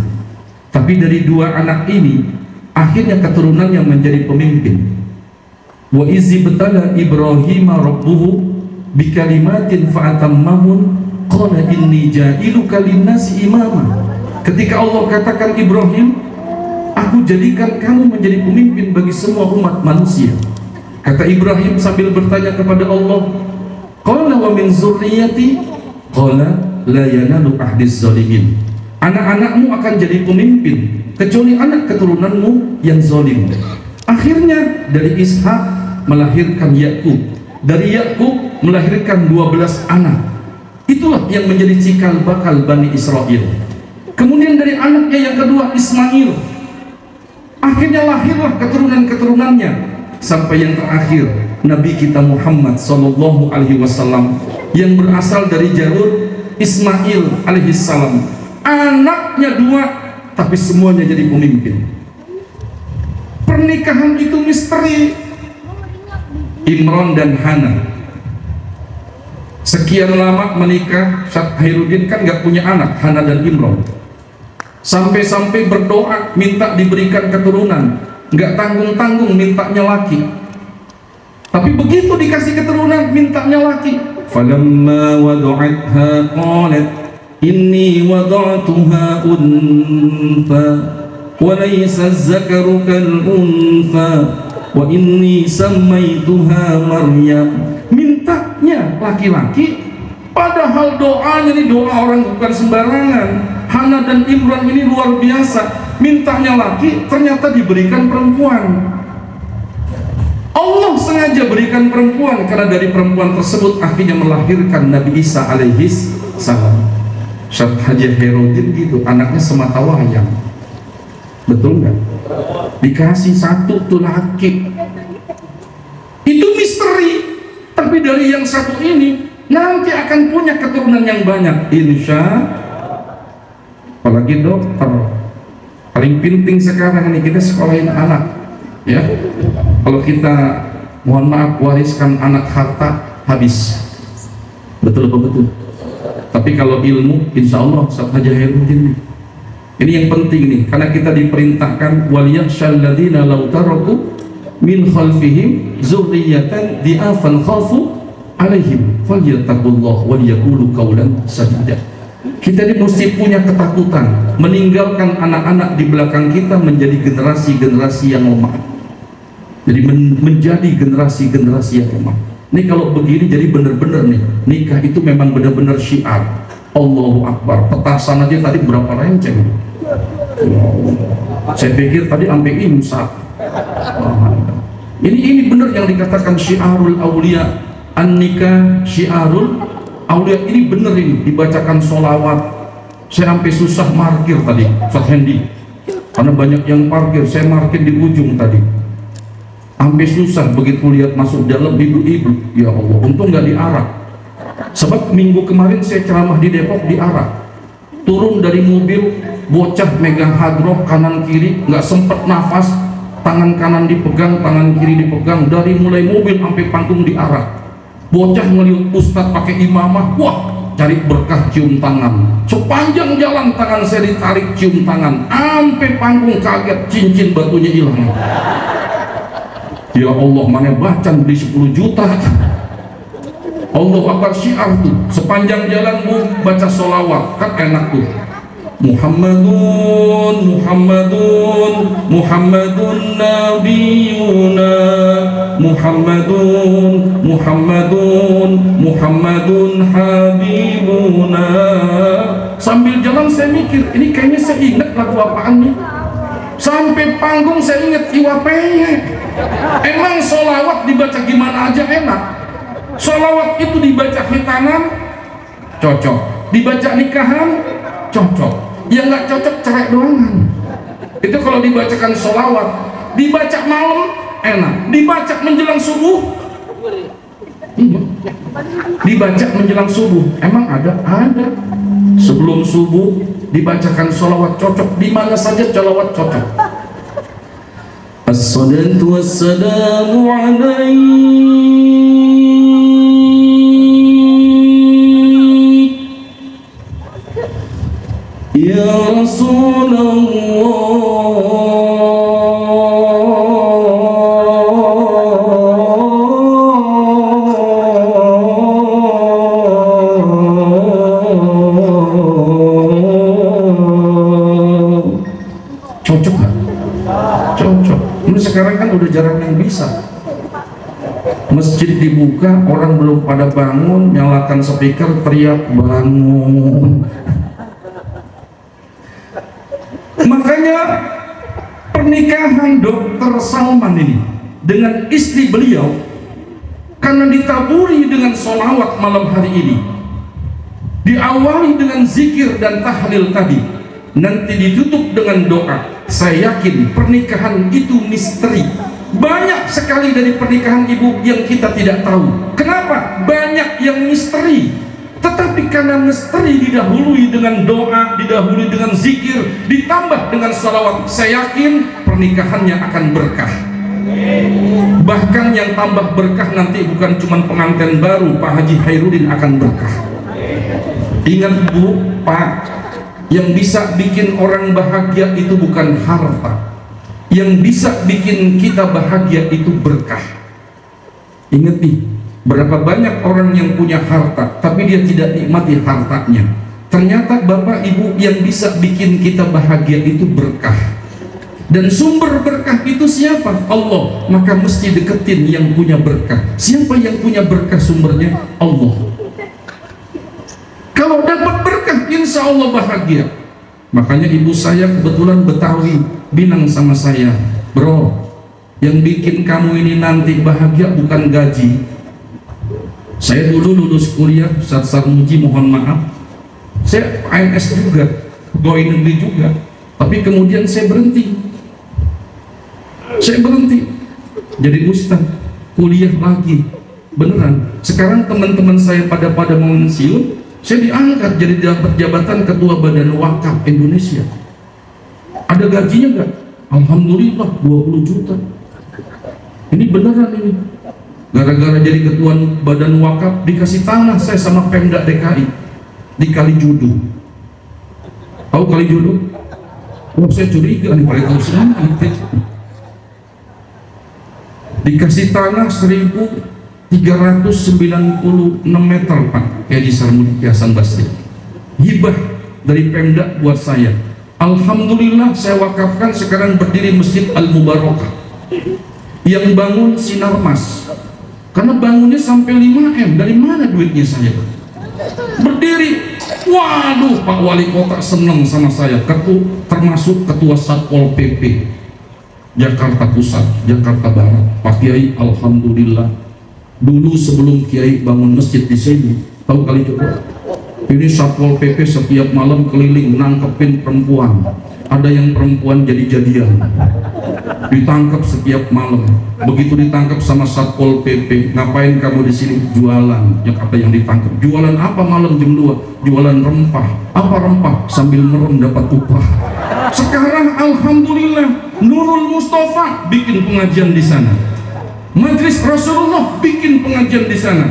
Tapi dari 2 anak ini akhirnya keturunan yang menjadi pemimpin. Wa izi betala Ibrahim rabbuhu bikalimatin fa'atammahun qala inni ja'iluka linnasi imama. Ketika Allah katakan Ibrahim, aku jadikan kamu menjadi pemimpin bagi semua umat manusia. Kata Ibrahim sambil bertanya kepada Allah, qala wa min zurriyati qala la yanalu ahdiz zalimin. Anak-anakmu akan jadi pemimpin kecuali anak keturunanmu yang zalim. Akhirnya dari Ishak melahirkan Yakub, dari Yakub melahirkan 12 anak. Itulah yang menjadi cikal bakal Bani Israel. Kemudian dari anaknya yang kedua Ismail, akhirnya lahirlah keturunan-keturunannya sampai yang terakhir Nabi kita Muhammad sallallahu alaihi wasallam yang berasal dari jalur Ismail alaihi salam. Anaknya 2 tapi semuanya jadi pemimpin. Pernikahan itu misteri. Imran dan Hana sekian lama menikah. Khairuddin kan gak punya anak, Hana dan Imran. Sampai-sampai berdoa minta diberikan keturunan, gak tanggung-tanggung mintanya laki. Tapi begitu dikasih keturunan mintanya laki. Falamma wadu'atha qalat inni wada'tuha untha wa laysa az-zakaru kal untha wa inni sammaituha Maryam. Mintanya laki-laki, padahal doanya ini doa orang bukan sembarangan. Hana dan Imran ini luar biasa, mintanya laki ternyata diberikan perempuan. Allah sengaja berikan perempuan karena dari perempuan tersebut akhirnya melahirkan Nabi Isa alaihi salam. Syed Haji Khairuddin gitu, anaknya semata wayang. Betul nggak? Dikasih 1 tuh laki. Itu misteri. Tapi dari yang satu ini nanti akan punya keturunan yang banyak, insya. Apalagi dokter, paling penting sekarang ini kita sekolahin anak, ya. Kalau kita mohon maaf wariskan anak harta habis, betul apa betul? Tapi kalau ilmu, insya Allah saja Khairuddin. Ini yang penting nih, karena kita diperintahkan waliyahsyal ladzina law taraku min khalfihim dzurriyyatan di'afan khafu alaihim falyattaqullah wal yaqulu qawlan sadida. Kita ini mesti punya ketakutan meninggalkan anak-anak di belakang kita menjadi generasi-generasi yang lemah. Jadi menjadi generasi-generasi yang lemah. Ini kalau begini jadi benar-benar nih, nikah itu memang benar-benar syiar. Allahu Akbar. Petasan aja tadi berapa renceng. Saya pikir tadi sampai imsak. Ini benar yang dikatakan syiarul aulia, an-nikah syiarul aulia. Ini benar, ini dibacakan sholawat. Saya sampai susah parkir tadi, Ustaz Hendi, karena banyak yang parkir. Saya parkir di ujung tadi. Sampai susah begitu lihat masuk dalam ibu-ibu, ya Allah, untung nggak diarak. Sebab minggu kemarin saya ceramah di Depok diarak. Turun dari mobil, bocah megang hadroh kanan kiri, nggak sempet nafas, tangan kanan dipegang, tangan kiri dipegang, dari mulai mobil sampai panggung diarak. Bocah ngeliat ustadz pakai imamah, wah, cari berkah cium tangan. Sepanjang jalan tangan saya ditarik cium tangan, sampai panggung kaget cincin batunya hilang. Ya Allah, mana bacan beli 10 juta. Allah Akbar syiar tuh, sepanjang jalan bu baca sholawat, kan enak tuh. Muhammadun Muhammadun Muhammadun Nabiyuna Muhammadun Muhammadun Muhammadun Habibuna. Sambil jalan saya mikir, ini kayaknya saya ingat lagu apaan nih. Sampai panggung saya ingat Iwapeye. Emang sholawat dibaca gimana aja enak. Sholawat itu dibaca khitanan cocok, dibaca nikahan cocok, yang nggak cocok cerai doangan. Itu kalau dibacakan sholawat. Dibaca malam enak, dibaca menjelang subuh iya, dibaca menjelang subuh emang ada sebelum subuh dibacakan sholawat cocok, di mana saja sholawat cocok. As-salatu wassalamu alaihi ya Rasulullah. Cocok gak? Cocok. Ini sekarang kan udah jarang yang bisa. Masjid dibuka, orang belum pada bangun, nyalakan speaker, teriak bangun. Makanya pernikahan Dr. Salman ini dengan istri beliau, karena ditaburi dengan sholawat malam hari ini, diawali dengan zikir dan tahlil tadi, nanti ditutup dengan doa. Saya yakin pernikahan itu misteri. Banyak sekali dari pernikahan ibu yang kita tidak tahu. Kenapa? Banyak yang misteri. Tetapi karena misteri didahului dengan doa, didahului dengan zikir, ditambah dengan salawat, saya yakin pernikahannya akan berkah. Bahkan yang tambah berkah nanti bukan cuma pengantin baru, Pak Haji Khairuddin akan berkah. Ingat Bu, Pak, yang bisa bikin orang bahagia itu bukan harta. Yang bisa bikin kita bahagia itu berkah. Ingat nih, berapa banyak orang yang punya harta tapi dia tidak nikmati hartanya. Ternyata Bapak Ibu, yang bisa bikin kita bahagia itu berkah. Dan sumber berkah itu siapa? Allah. Maka mesti deketin yang punya berkah. Siapa yang punya berkah sumbernya? Allah. Kalau dapat berkah, insya Allah bahagia. Makanya ibu saya kebetulan Betawi bilang sama saya, bro, yang bikin kamu ini nanti bahagia bukan gaji. Saya dulu lulus kuliah Ustaz Sarmuji, mohon maaf, saya PNS juga, pegawai negeri juga, tapi kemudian saya berhenti jadi ustaz, kuliah lagi beneran. Sekarang teman-teman saya pada mau pensiun, saya diangkat jadi dapat jabatan Ketua Badan Wakaf Indonesia. Ada gajinya nggak? Alhamdulillah 20 juta. Ini beneran ini. Gara-gara jadi Ketua Badan Wakaf dikasih tanah saya sama Pemda DKI di Kalijodo. Tahu Kalijodo? Oh, saya curiga nih, paling tahu semua. Dikasih tanah 1.396 meter Pak, kayak di Sarmuji Hasan Basri. Hibah dari Pemda buat saya. Alhamdulillah saya wakafkan, sekarang berdiri Masjid Al-Mubarakah. Yang bangun Sinarmas. Karena bangunnya sampai 5M, dari mana duitnya saya? Berdiri. Waduh, Pak Wali Kota senang sama saya, termasuk Ketua Satpol PP Jakarta Pusat, Jakarta Barat, Pak Kiai. Alhamdulillah, dulu sebelum Kiai bangun masjid di sini, tahu kali coba, ini Satpol PP setiap malam keliling nangkepin perempuan, ada yang perempuan jadi-jadian, ditangkap setiap malam. Begitu ditangkap sama Satpol PP, ngapain kamu di sini? Jualan. Yang kata yang ditangkap, jualan apa malam jam 2? Jualan rempah. Apa rempah? Sambil merem dapat upah. Sekarang alhamdulillah, Nurul Mustafa bikin pengajian di sana. Majelis Rasulullah bikin pengajian di sana.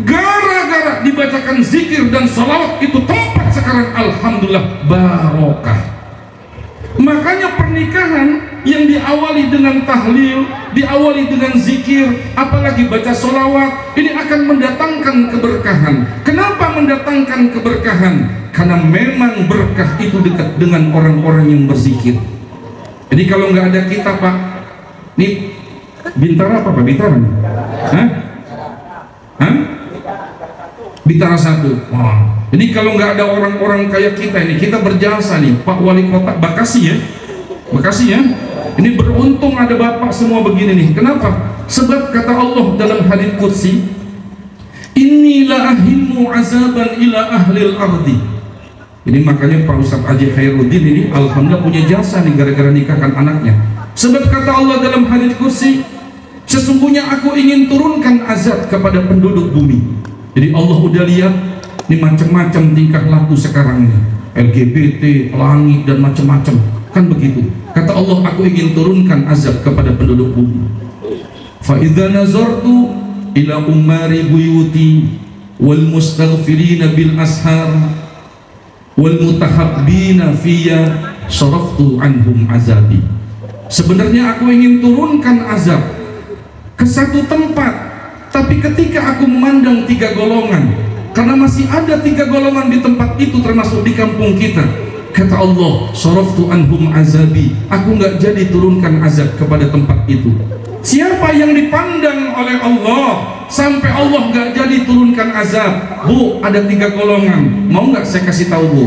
Gara-gara dibacakan zikir dan salawat, itu tempat sekarang alhamdulillah barokah. Makanya pernikahan yang diawali dengan tahlil, diawali dengan zikir, apalagi baca sholawat, ini akan mendatangkan keberkahan. Kenapa mendatangkan keberkahan? Karena memang berkah itu dekat dengan orang-orang yang berzikir. Jadi kalau nggak ada kita, Pak, nih Bintara apa Pak? Bintara? Hah? Hah? Bintara 1. Wah. Jadi kalau nggak ada orang-orang kayak kita ini, kita berjasa nih, Pak Wali Kota Bekasi ya, Bekasi ya. Ini beruntung ada Bapak semua begini nih. Kenapa? Sebab kata Allah dalam hadits qudsi, inni la ahimmu azaban ila ahlil ardi. Ini makanya Pak Ustadz Haji Khairuddin ini alhamdulillah punya jasa nih gara-gara nikahkan anaknya. Sebab kata Allah dalam hadits qudsi, sesungguhnya aku ingin turunkan azab kepada penduduk bumi. Jadi Allah udah lihat ini macam-macam tingkah laku sekarang ini, LGBT, langit dan macam-macam, kan begitu. Kata Allah, aku ingin turunkan azab kepada penduduk bumi. Fa idza nazartu ila ummari buyuti wal mustaghfirina bil ashar wal mutahabbina fiyya saraftu anhum azabi. Sebenarnya aku ingin turunkan azab ke satu tempat, tapi ketika aku memandang 3 golongan, karena masih ada 3 golongan di tempat itu termasuk di kampung kita, kata Allah, saraftu anhum azabi, aku nggak jadi turunkan azab kepada tempat itu. Siapa yang dipandang oleh Allah sampai Allah nggak jadi turunkan azab? Bu, ada 3 golongan, mau nggak saya kasih tahu Bu?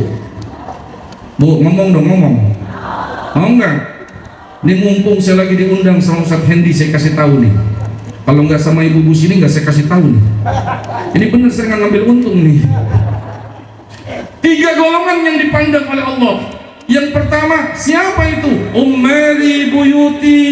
Bu, ngomong dong, ngomong. Mau nggak? Ini mumpung saya lagi diundang sama Ustadz Hendy, saya kasih tahu nih. Kalau nggak sama ibu Bu sini nggak saya kasih tahu nih. Ini bener saya nggak ngambil untung nih. 3 golongan yang dipandang oleh Allah. Yang pertama, siapa itu? Ummari buyuti,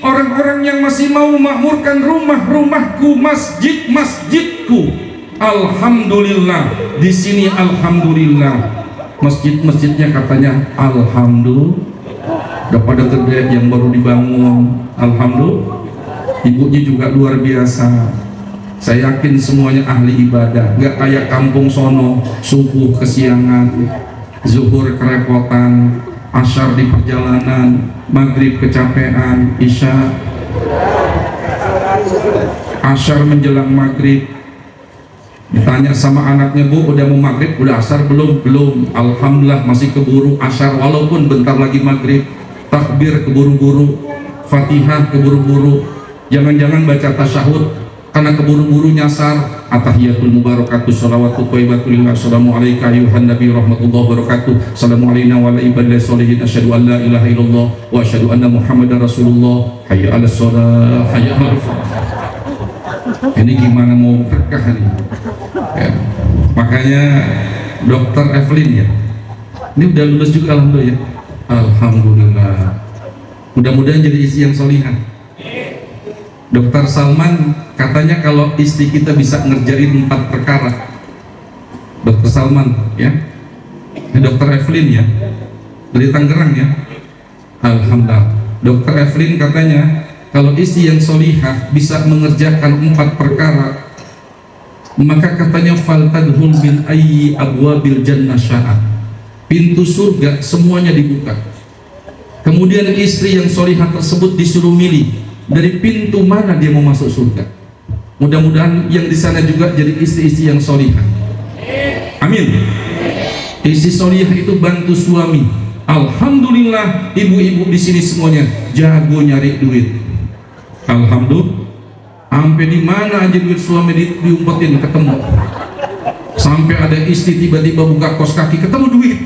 orang-orang yang masih mau makmurkan rumah-rumahku, masjid-masjidku. Alhamdulillah, di sini alhamdulillah. Masjid-masjidnya katanya alhamdulillah. Udah pada gede yang baru dibangun, alhamdulillah. Ibunya juga luar biasa. Saya yakin semuanya ahli ibadah, nggak kayak kampung sono, subuh kesiangan, zuhur kerepotan, asyar di perjalanan, maghrib kecapean, isya, asyar menjelang maghrib. Ditanya sama anaknya, Bu, udah mau maghrib, udah asyar belum? Belum. Alhamdulillah masih keburu asyar, walaupun bentar lagi maghrib. Takbir keburu-buru, Fatihah keburu-buru, jangan-jangan baca tasyahud karena keburu-buru nyasar. Atahiyatul mubarakatuh sholawatu thayyibatulillah, assalamu alayka ayuhan nabi rahmatullahi wabarakatuh, assalamu alayna wa ala ibadillahi sholihin, asyhadu an la ilaha illallah wa asyhadu anna muhammadar rasulullah, hayya ala sholah, hayya ala falah. Ini gimana mau berkah nih ya. Makanya Dr. Evelyn ya, ini udah lulus juga alhamdulillah ya. Alhamdulillah, mudah-mudahan jadi istri yang solihah. Dr. Salman katanya kalau istri kita bisa ngerjain 4 perkara. Dr. Salman ya, Dr. Evelyn ya, dari Tangerang ya. Alhamdulillah, Dr. Evelyn katanya kalau istri yang solihah bisa mengerjakan 4 perkara, maka katanya faltadhul min ayyi abwabil jannah sya'a, pintu surga semuanya dibuka. Kemudian istri yang solihah tersebut disuruh milih dari pintu mana dia mau masuk surga. Mudah-mudahan yang di sana juga jadi istri-istri yang solihah. Amin. Istri solihah itu bantu suami. Alhamdulillah, ibu-ibu di sini semuanya jago nyari duit. Alhamdulillah, sampai di mana aja duit suami diumpetin ketemu. Sampai ada istri tiba-tiba buka kos kaki ketemu duit.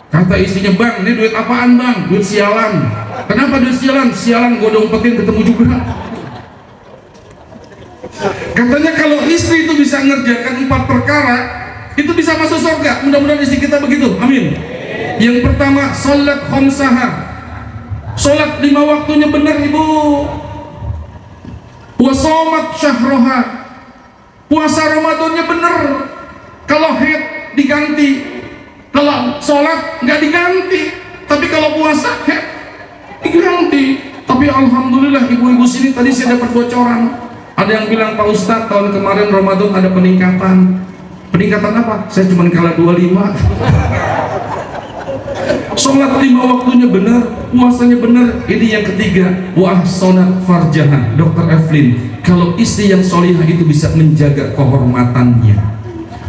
Kata istrinya, Bang, ini duit apaan Bang? Duit sialan. Kenapa duit sialan? Sialan gue umpetin ketemu juga. Katanya kalau istri itu bisa ngerjakan 4 perkara, itu bisa masuk surga. Mudah-mudahan istri kita begitu. Amin. Yang pertama, salat khamsaha. Salat 5 waktunya benar, Ibu. Wa shamat syahroha. Puasa Ramadannya benar. Kalau haid diganti, kalau sholat nggak diganti, tapi kalau puasa haid diganti. Tapi alhamdulillah ibu-ibu sini tadi saya dapat bocoran. Ada yang bilang, Pak Ustadz, tahun kemarin Ramadan ada peningkatan. Peningkatan apa? Saya cuma kalah 25. Sholat 5 waktunya benar, puasanya benar. Ini yang ketiga, wa ahsanat farjaha. Dr. Evelyn, kalau istri yang solihah itu bisa menjaga kehormatannya,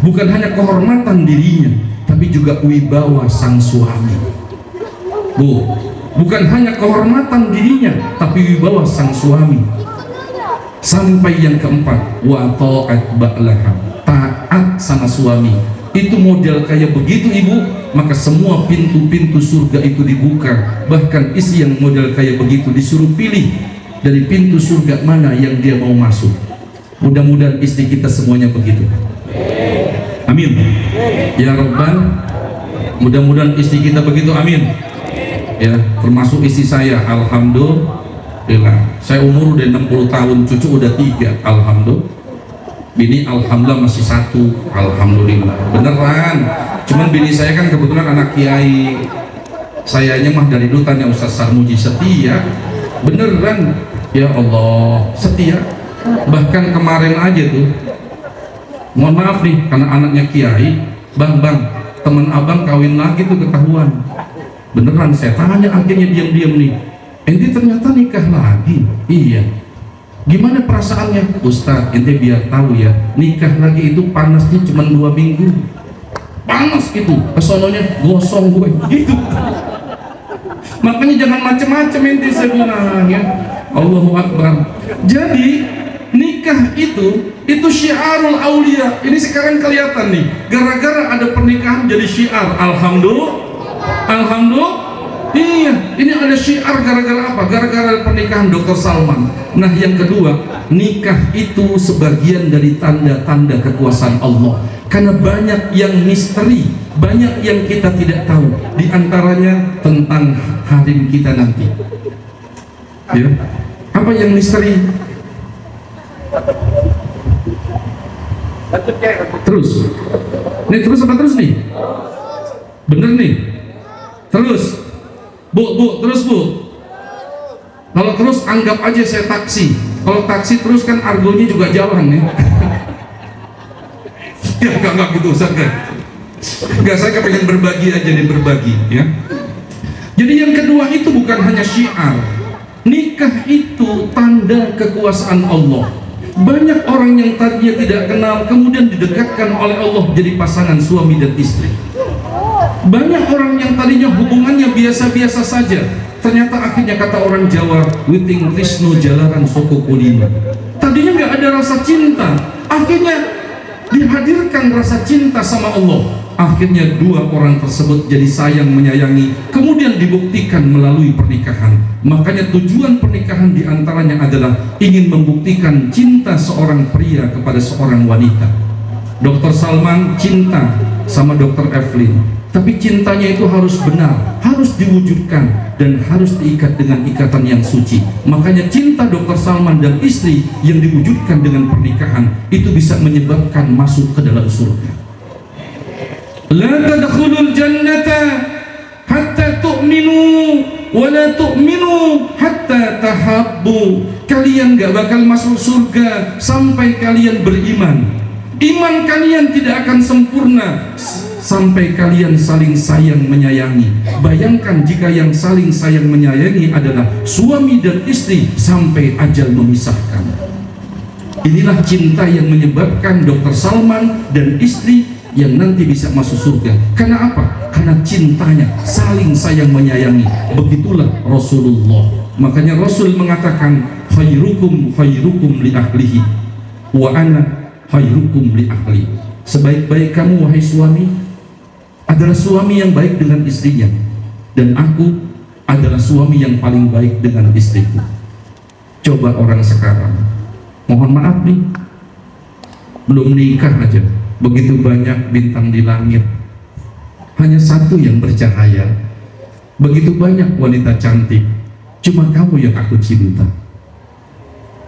bukan hanya kehormatan dirinya, tapi juga wibawa sang suami. Bu, bukan hanya kehormatan dirinya, tapi wibawa sang suami. Sampai yang keempat, wa ta'at ba'laha. Taat sama suami. Itu model kayak begitu, Ibu, maka semua pintu-pintu surga itu dibuka. Bahkan istri yang model kayak begitu disuruh pilih dari pintu surga mana yang dia mau masuk. Mudah-mudahan istri kita semuanya begitu. Amin ya Rabbal. Mudah-mudahan istri kita begitu, amin. Ya, termasuk istri saya, alhamdulillah. Saya umur udah 60 tahun, cucu udah 3, alhamdulillah. Bini alhamdulillah masih 1, alhamdulillah. Beneran. Cuman bini saya kan kebetulan anak kiai. Sayanya mah dari dutannya Ustaz Sarmuji, setia. Beneran. Ya Allah, setia. Bahkan kemarin aja tuh, mohon maaf nih, karena anaknya kiai, bang, teman abang kawin lagi tuh, ketahuan. Beneran, saya tanya akhirnya diam-diam nih, ente ternyata nikah lagi? Iya. Gimana perasaannya? Ustaz, ente biar tahu ya, nikah lagi itu panasnya cuma 2 minggu. Panas gitu, kesononya gosong gue gitu. Makanya jangan macem-macem ente, saya bilang ya. Allahu Akbar. Jadi nikah itu syiarul aulia. Ini sekarang kelihatan nih, gara-gara ada pernikahan jadi syiar. Alhamdulillah. Iya, ini ada syiar gara-gara apa? Gara-gara pernikahan Dr. Salman. Nah, yang kedua, nikah itu sebagian dari tanda-tanda kekuasaan Allah. Karena banyak yang misteri, banyak yang kita tidak tahu. Di antaranya tentang harim kita nanti. Ya. Apa yang misteri? Terus. Nih terus apa terus nih? Bener nih. Terus. Bu, terus Bu. Kalau terus anggap aja saya taksi. Kalau taksi terus kan argonya juga jalan ya. Ya enggak gitu Ustaz. Enggak, saya kepengen berbagi aja nih, berbagi ya. Jadi yang kedua itu bukan hanya syiar. Nikah itu tanda kekuasaan Allah. Banyak orang yang tadinya tidak kenal kemudian didekatkan oleh Allah jadi pasangan suami dan istri. Banyak orang yang tadinya hubungannya biasa-biasa saja, ternyata akhirnya kata orang Jawa, witing Krisno jalaran soko kulina. Tadinya nggak ada rasa cinta, akhirnya dihadirkan rasa cinta sama Allah. Akhirnya 2 orang tersebut jadi sayang menyayangi, kemudian dibuktikan melalui pernikahan. Makanya tujuan pernikahan diantaranya adalah ingin membuktikan cinta seorang pria kepada seorang wanita. Dr. Salman cinta sama Dr. Evelyn, tapi cintanya itu harus benar, harus diwujudkan, dan harus diikat dengan ikatan yang suci. Makanya cinta Dr. Salman dan istri yang diwujudkan dengan pernikahan itu bisa menyebabkan masuk ke dalam surga. La tadkhulul jannata hatta tu'minu wa la tu'minu hatta tahabbu. Kalian gak bakal masuk surga sampai kalian beriman. Iman kalian tidak akan sempurna sampai kalian saling sayang menyayangi. Bayangkan jika yang saling sayang menyayangi adalah suami dan istri sampai ajal memisahkan. Inilah cinta yang menyebabkan Dr. Salman dan istri yang nanti bisa masuk surga. Karena apa? Karena cintanya saling sayang menyayangi. Begitulah Rasulullah. Makanya Rasul mengatakan, khairukum li ahlihi wa ana khairukum li ahli. Sebaik-baik kamu wahai suami adalah suami yang baik dengan istrinya, dan aku adalah suami yang paling baik dengan istriku. Coba orang sekarang, mohon maaf nih, belum nikah aja begitu banyak bintang di langit, hanya satu yang bercahaya. Begitu banyak wanita cantik, cuma kamu yang aku cinta.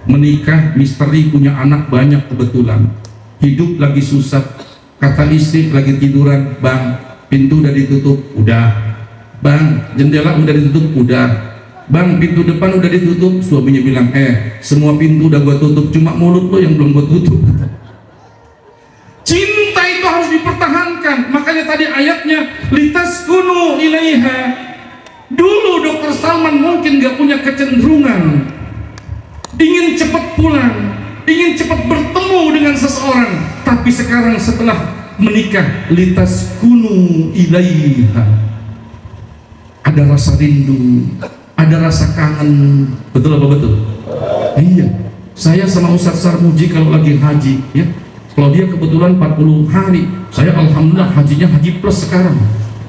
Menikah, misteri, punya anak banyak kebetulan. Hidup lagi susah, kata istri lagi tiduran, bang, pintu udah ditutup, udah. Bang, jendela udah ditutup, udah. Bang, pintu depan udah ditutup. Suaminya bilang, semua pintu udah gua tutup, cuma mulut lo yang belum gua tutup. Cinta itu harus dipertahankan. Makanya tadi ayatnya litaskunu ilaiha. Dulu Dr. Salman mungkin gak punya kecenderungan ingin cepat pulang, ingin cepat bertemu dengan seseorang. Tapi sekarang setelah menikah, litaskunu ilaiha, ada rasa rindu, ada rasa kangen. Betul apa betul? Iya. Saya sama Ustaz Sarmuji kalau lagi haji, ya, kalau dia kebetulan 40 hari, saya alhamdulillah hajinya haji plus sekarang.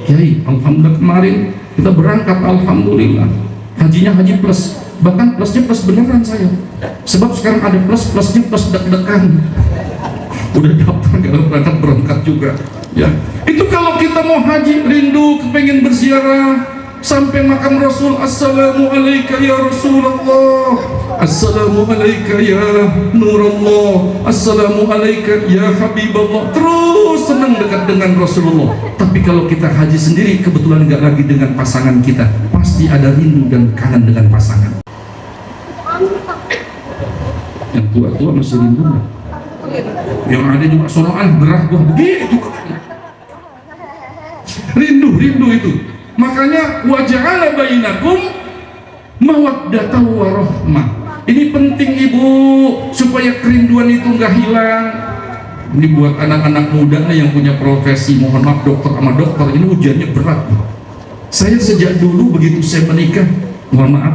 Kiai, alhamdulillah kemarin kita berangkat, alhamdulillah hajinya haji plus, bahkan plusnya plus beneran saya, sebab sekarang ada plusnya plus deg-degan. Udah daftar kalau berangkat juga, ya. Itu kalau kita mau haji, rindu, kepengen berziarah sampai makam Rasul, assalamu alaika ya Rasulullah, assalamu alaika ya Nurullah, assalamu alaika ya Habiballah. Terus senang dekat dengan Rasulullah. Tapi kalau kita haji sendiri, kebetulan nggak lagi dengan pasangan kita, pasti ada rindu dan kangen dengan pasangan. Yang tua-tua masih rindu nggak? Yang ada juga sonoan gerah gua begitu. Rindu itu. Makanya waja'ala bainakum mawaddatan warahmah. Ini penting Ibu, supaya kerinduan itu nggak hilang. Ini buat anak-anak muda nih yang punya profesi, mohon maaf dokter sama dokter, ini ujiannya berat. Saya sejak dulu begitu saya menikah, mohon maaf,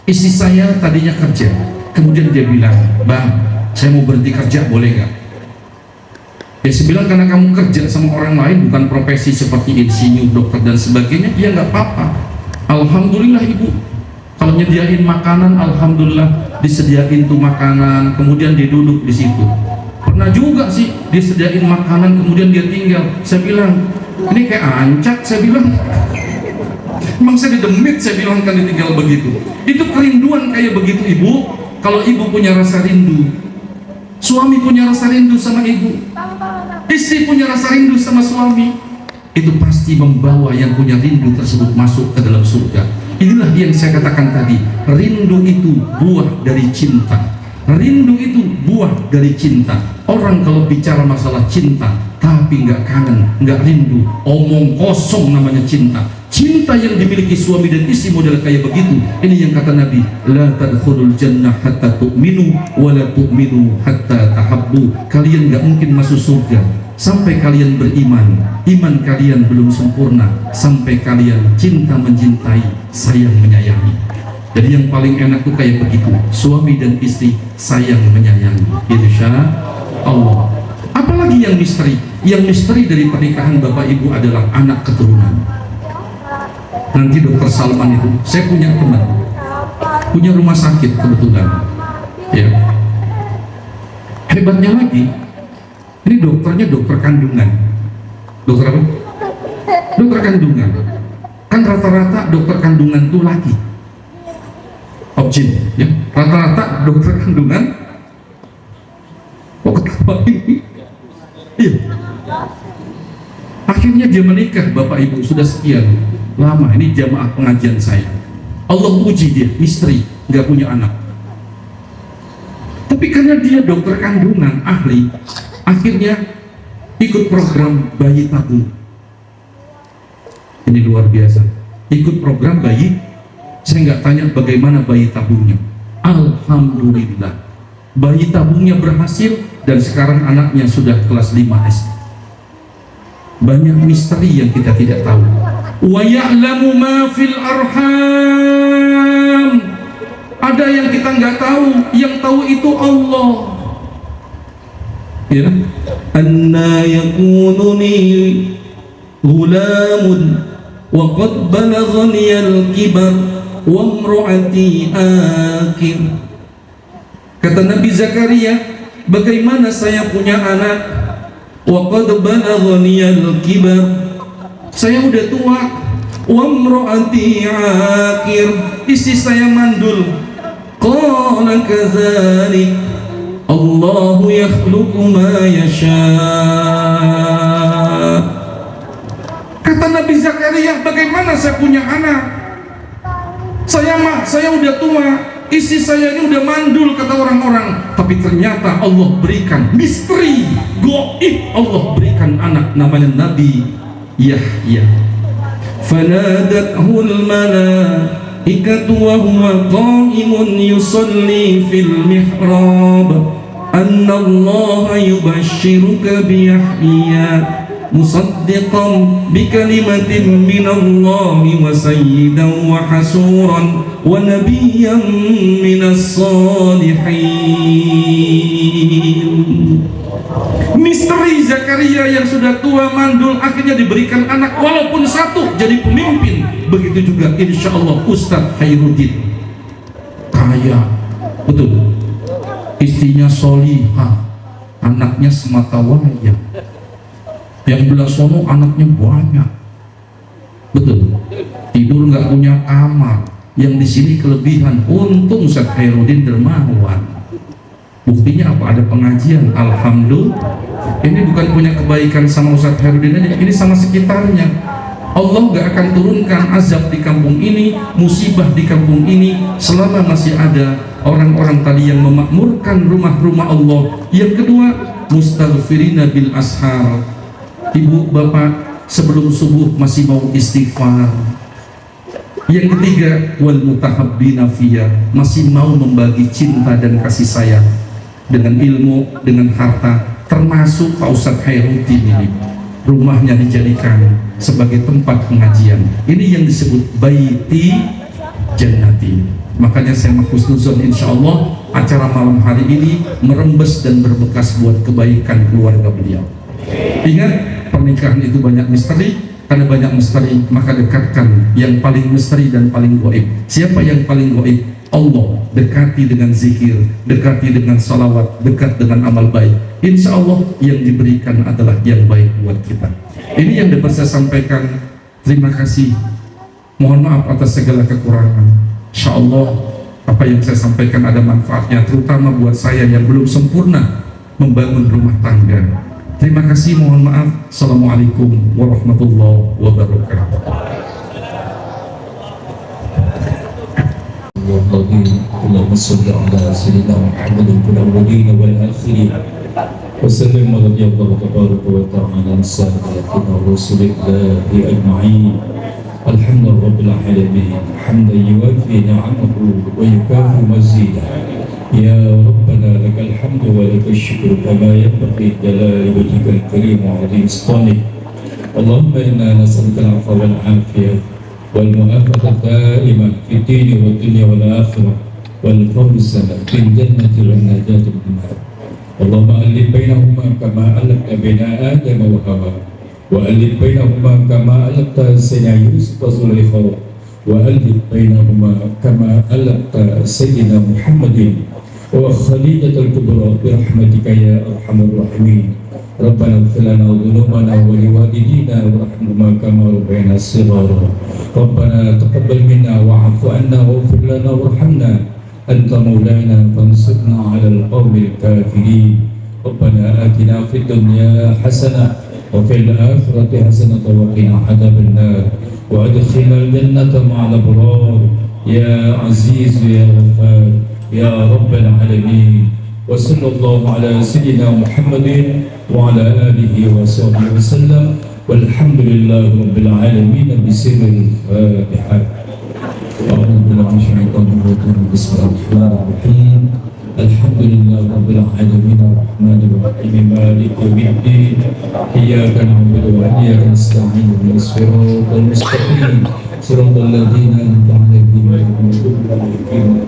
istri saya tadinya kerja, kemudian dia bilang, bang, saya mau berhenti kerja, boleh nggak? Ya saya bilang, karena kamu kerja sama orang lain, bukan profesi seperti insinyur, dokter dan sebagainya, ya nggak apa-apa. Alhamdulillah Ibu, kalau nyediain makanan, alhamdulillah disediain tuh makanan, kemudian dia duduk di situ. Pernah juga sih disediain makanan, kemudian dia tinggal. Saya bilang, ini kayak ancak, saya bilang. Emang saya didemit, saya bilang, kan ditinggal begitu. Itu kerinduan kayak begitu Ibu. Kalau Ibu punya rasa rindu, suami punya rasa rindu sama Ibu, istri punya rasa rindu sama suami, itu pasti membawa yang punya rindu tersebut masuk ke dalam surga. Inilah yang saya katakan tadi, rindu itu buah dari cinta. Rindu itu buah dari cinta. Orang kalau bicara masalah cinta tapi nggak kangen, nggak rindu, omong kosong namanya cinta. Cinta yang dimiliki suami dan istri model kayak begitu, ini yang kata Nabi, la tadkhulul jannah hatta tu'minu wa la tu'minu hatta tahabbu. Kalian nggak mungkin masuk surga sampai kalian beriman, iman kalian belum sempurna sampai kalian cinta mencintai, sayang menyayangi. Jadi yang paling enak tuh kayak begitu, suami dan istri sayang menyayangi, insya Allah. Apalagi yang misteri? Yang misteri dari pernikahan Bapak Ibu adalah anak keturunan. Nanti Dr. Salman itu, saya punya teman, punya rumah sakit kebetulan, ya. Hebatnya lagi, ini dokternya dokter kandungan. Dokter apa? Dokter kandungan. Kan rata-rata dokter kandungan tuh laki. Objin, ya, rata-rata dokter kandungan. Kok ketawa ini? Iya. Akhirnya dia menikah, Bapak Ibu, sudah sekian lama. Ini jamaah pengajian saya. Allah uji dia, misteri, nggak punya anak. Tapi karena dia dokter kandungan, ahli, akhirnya ikut program bayi tabung. Ini luar biasa. Ikut program bayi. Saya nggak tanya bagaimana bayi tabungnya. Alhamdulillah, bayi tabungnya berhasil dan sekarang anaknya sudah kelas 5 SD. Banyak misteri yang kita tidak tahu. Wa ya'lamu ma fil arham. Ada yang kita nggak tahu, yang tahu itu Allah. Ya, anna yakunu li ghulamun wa qad balaghani al-kibar wa imra'ati akir. Kata Nabi Zakaria, bagaimana saya punya anak, wa qad balaghani al-kibar, saya udah tua. Wa imraati aqir, istri saya mandul. Qala kadzalik Allahu yakhluqu ma yasha. Kata Nabi Zakaria, bagaimana saya punya anak? Saya udah tua, istri saya ini udah mandul kata orang-orang, tapi ternyata Allah berikan misteri gaib, Allah berikan anak namanya Nabi Yahya. Fanadathul malaikatu wa huwa qa'imun yusalli fil mihrab anna Allah yubashshiruka bi Yahya musaddiqan bi kalimatin minallahi wa sayyidan wa hasuran wa nabiyyan minas salihin. Misteri Zakaria yang sudah tua mandul akhirnya diberikan anak walaupun satu, jadi pemimpin. Begitu juga insya Allah Ustadz Khairuddin, kaya betul, istrinya solihah, anaknya semata wayang. Yang belah sono anaknya banyak, betul, tidur nggak punya kamar. Yang di sini kelebihan, untung Ustadz Khairuddin dermawan. Buktinya apa? Ada pengajian, alhamdulillah. Ini bukan punya kebaikan sama Ustadz Khairuddin aja, ini sama sekitarnya. Allah gak akan turunkan azab di kampung ini, musibah di kampung ini, selama masih ada orang-orang tadi yang memakmurkan rumah-rumah Allah. Yang kedua, mustaghfirina bil ashar. Ibu bapak sebelum subuh masih mau istighfar. Yang ketiga, wal mutahabbina fiyya, masih mau membagi cinta dan kasih sayang dengan ilmu, dengan harta. Termasuk Pak Ustadz Khairuddin ini, rumahnya dijadikan sebagai tempat pengajian. Ini yang disebut baiti jannati. Makanya saya husnuzon, insya Allah acara malam hari ini merembes dan berbekas buat kebaikan keluarga beliau. Ingat, pernikahan itu banyak misteri. Karena banyak misteri, maka dekatkan yang paling misteri dan paling gaib. Siapa yang paling gaib? Allah. Dekati dengan zikir, dekati dengan salawat, dekat dengan amal baik. Insya Allah yang diberikan adalah yang baik buat kita. Ini yang dapat saya sampaikan. Terima kasih. Mohon maaf atas segala kekurangan. Insya Allah apa yang saya sampaikan ada manfaatnya, terutama buat saya yang belum sempurna membangun rumah tangga. Terima kasih, mohon maaf. Assalamualaikum warahmatullahi wabarakatuh. Allahumma shalli ala sayyidina Muhammadin fil awwalin wal akhirin wa sallim radhiyallahu tabaraka wa ta'ala an sayyidina rasulillahi ajma'in. Alhamdulillahirabbil alamin, hamdan yuwafi ni'amahu wa yukafi mazidah. Ya Rabbana lakal hamdu wa lakal syukru kama yanbaghi jalali wajhikal karim wa 'azimi sultanik. Allahumma inna nas'aluka al-'afwa wal 'afiyah wal mu'afata da'imah fid dini wad dunya wal akhirah wal fawza fil jannati wan najati min nar. Allahumma alif bainahuma kama alafta baina Adam wa Hawa wa alif bainahuma kama alafta sayyidina Yusuf wa Zulaikha wa alif bainahuma kama alafta sayyidina Muhammadin wa khalidatul kubra birahmatika ya arhamar rahimin. Rabbana ighfir lana dhunubana wa liwalidina warhamhuma kama rabbayana shighara. Rabbana taqabbal minna wa'fu anna waghfir lana warhamna anta maulana fansurna 'alal qawmil kafirin. Rabbana atina fid dunya hasanah wa fil akhirati hasanah wa qina adzaban nar wa adkhilnal jannata ma'al abrar ya aziz ya ghaffar ya rabbal alamin. Wa sallallahu ala sayyidina Muhammadin wa ala alihi wa sahbihi wa sallam walhamdulillahi rabbil alamin bisirril Fatihah. A'udzu billahi minasyaitonir rajim. Bismillahirrahmanirrahim. Alhamdulillahi rabbil alamin arrahmanir rahim maliki yaumiddin. Iyyaka na'budu wa iyyaka nasta'in ihdinas siratal mustaqim siratal ladzina an'amta 'alaihim ghairil maghdubi 'alaihim.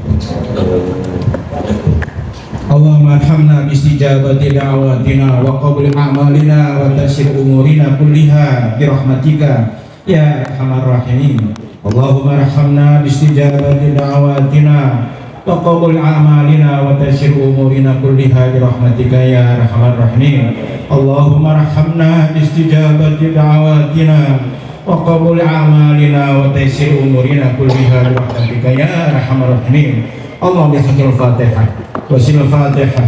Allahumma arhamna bistijabati da'awatina wa qabul a'malina wa tasir umurina kulliha birahmatika ya arhamar rahimin. Allahumma arhamna bistijabati da'awatina wa qabul a'malina wa tasir umurina kulliha birahmatika ya arhamar rahimin. Allahumma arhamna bistijabati da'awatina وقبول أعمالنا وتيسير أمورنا كلها برحمتك يا أرحم الراحمين. اللهم بحق الفاتحة وسر الفاتحة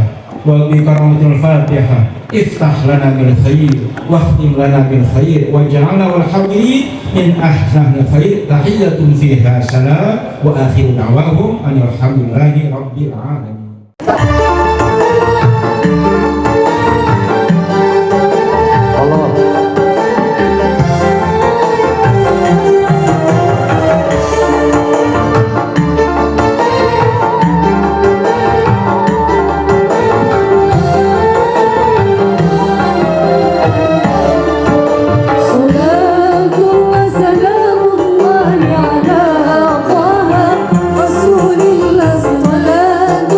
وبكرامة الفاتحة افتح لنا بالخير واختم لنا بالخير واجعلنا والحاضرين من أحسن الخير. تحية فيها سلام وآخر دعواهم أن الحمد لله رب العالمين. رسول الله صلاة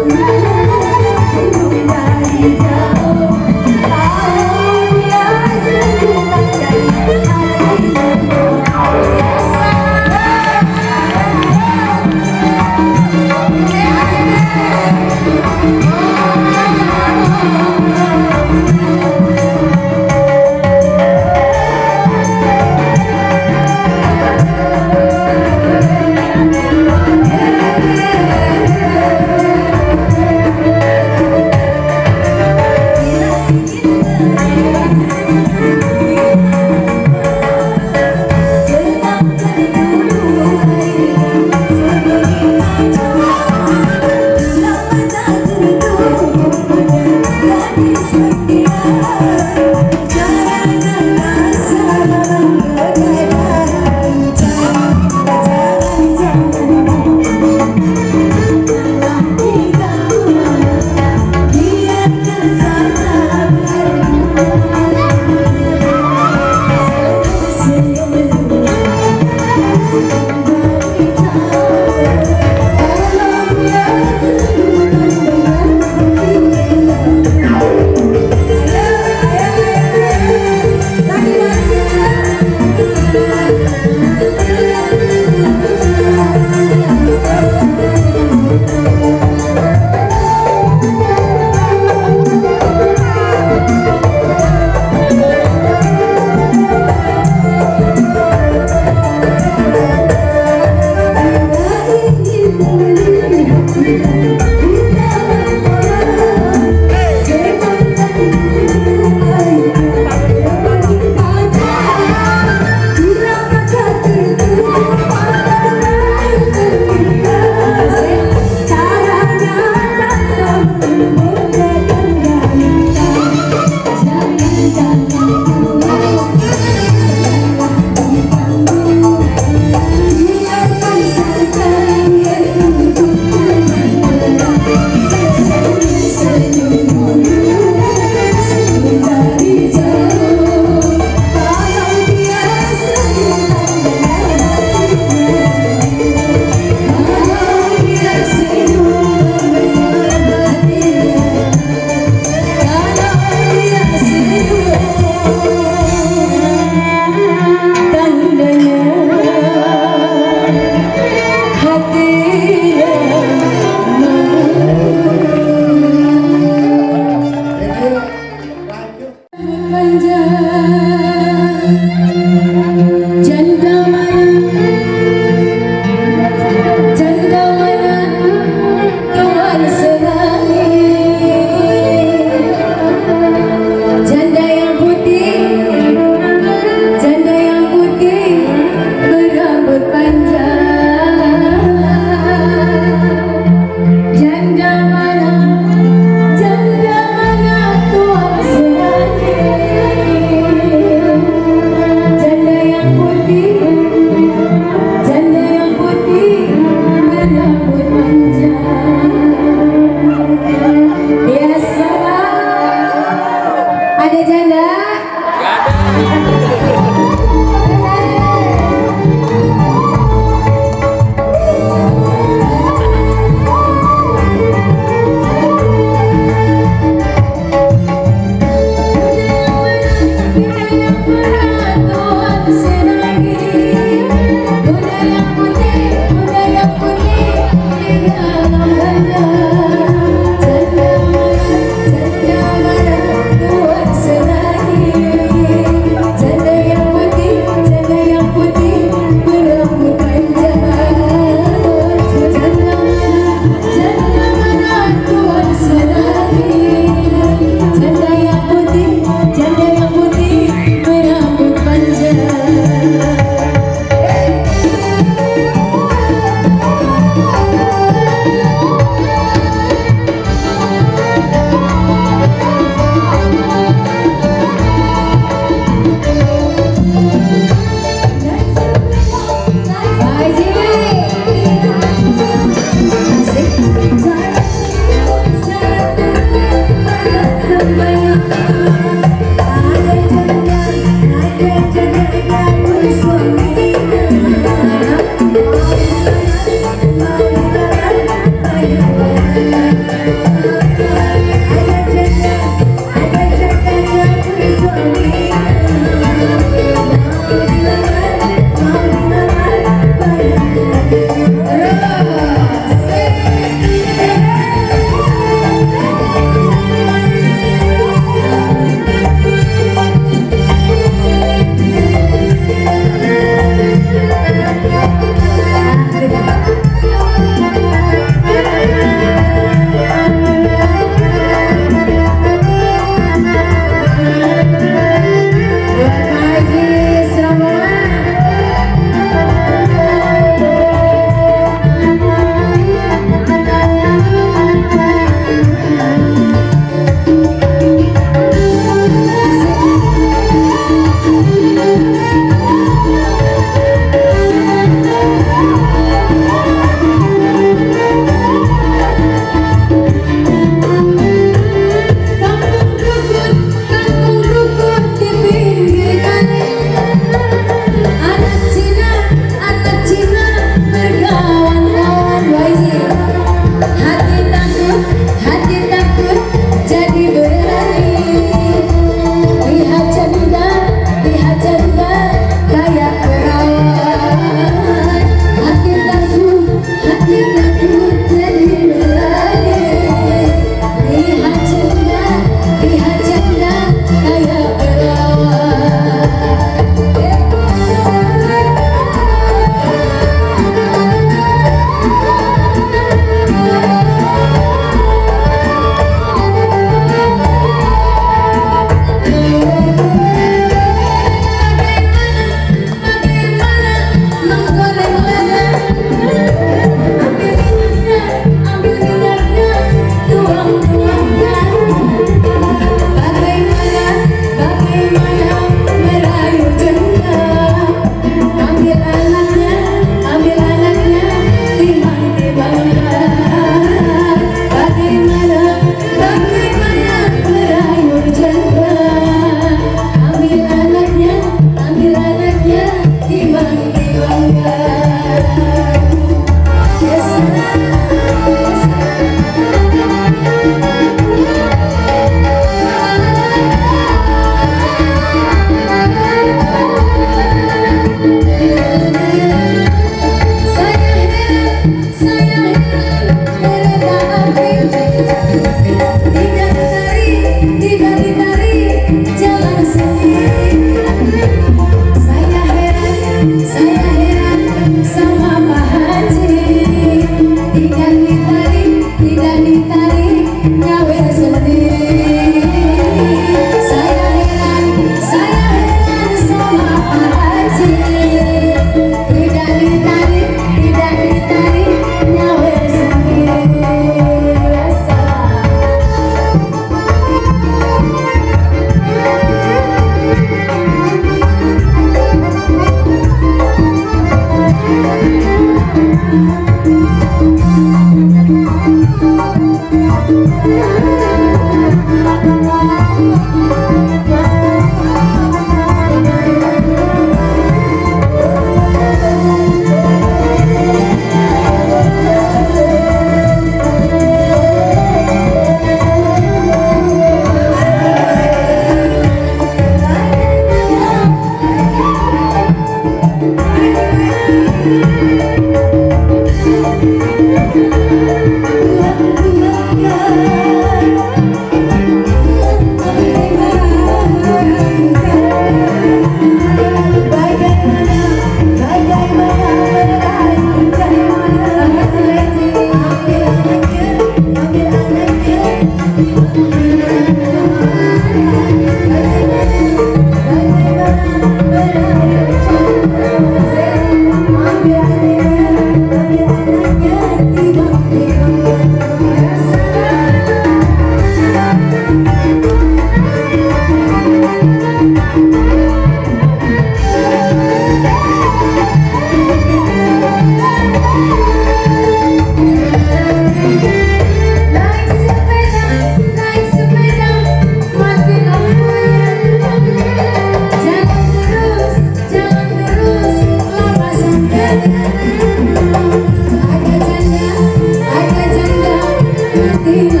hati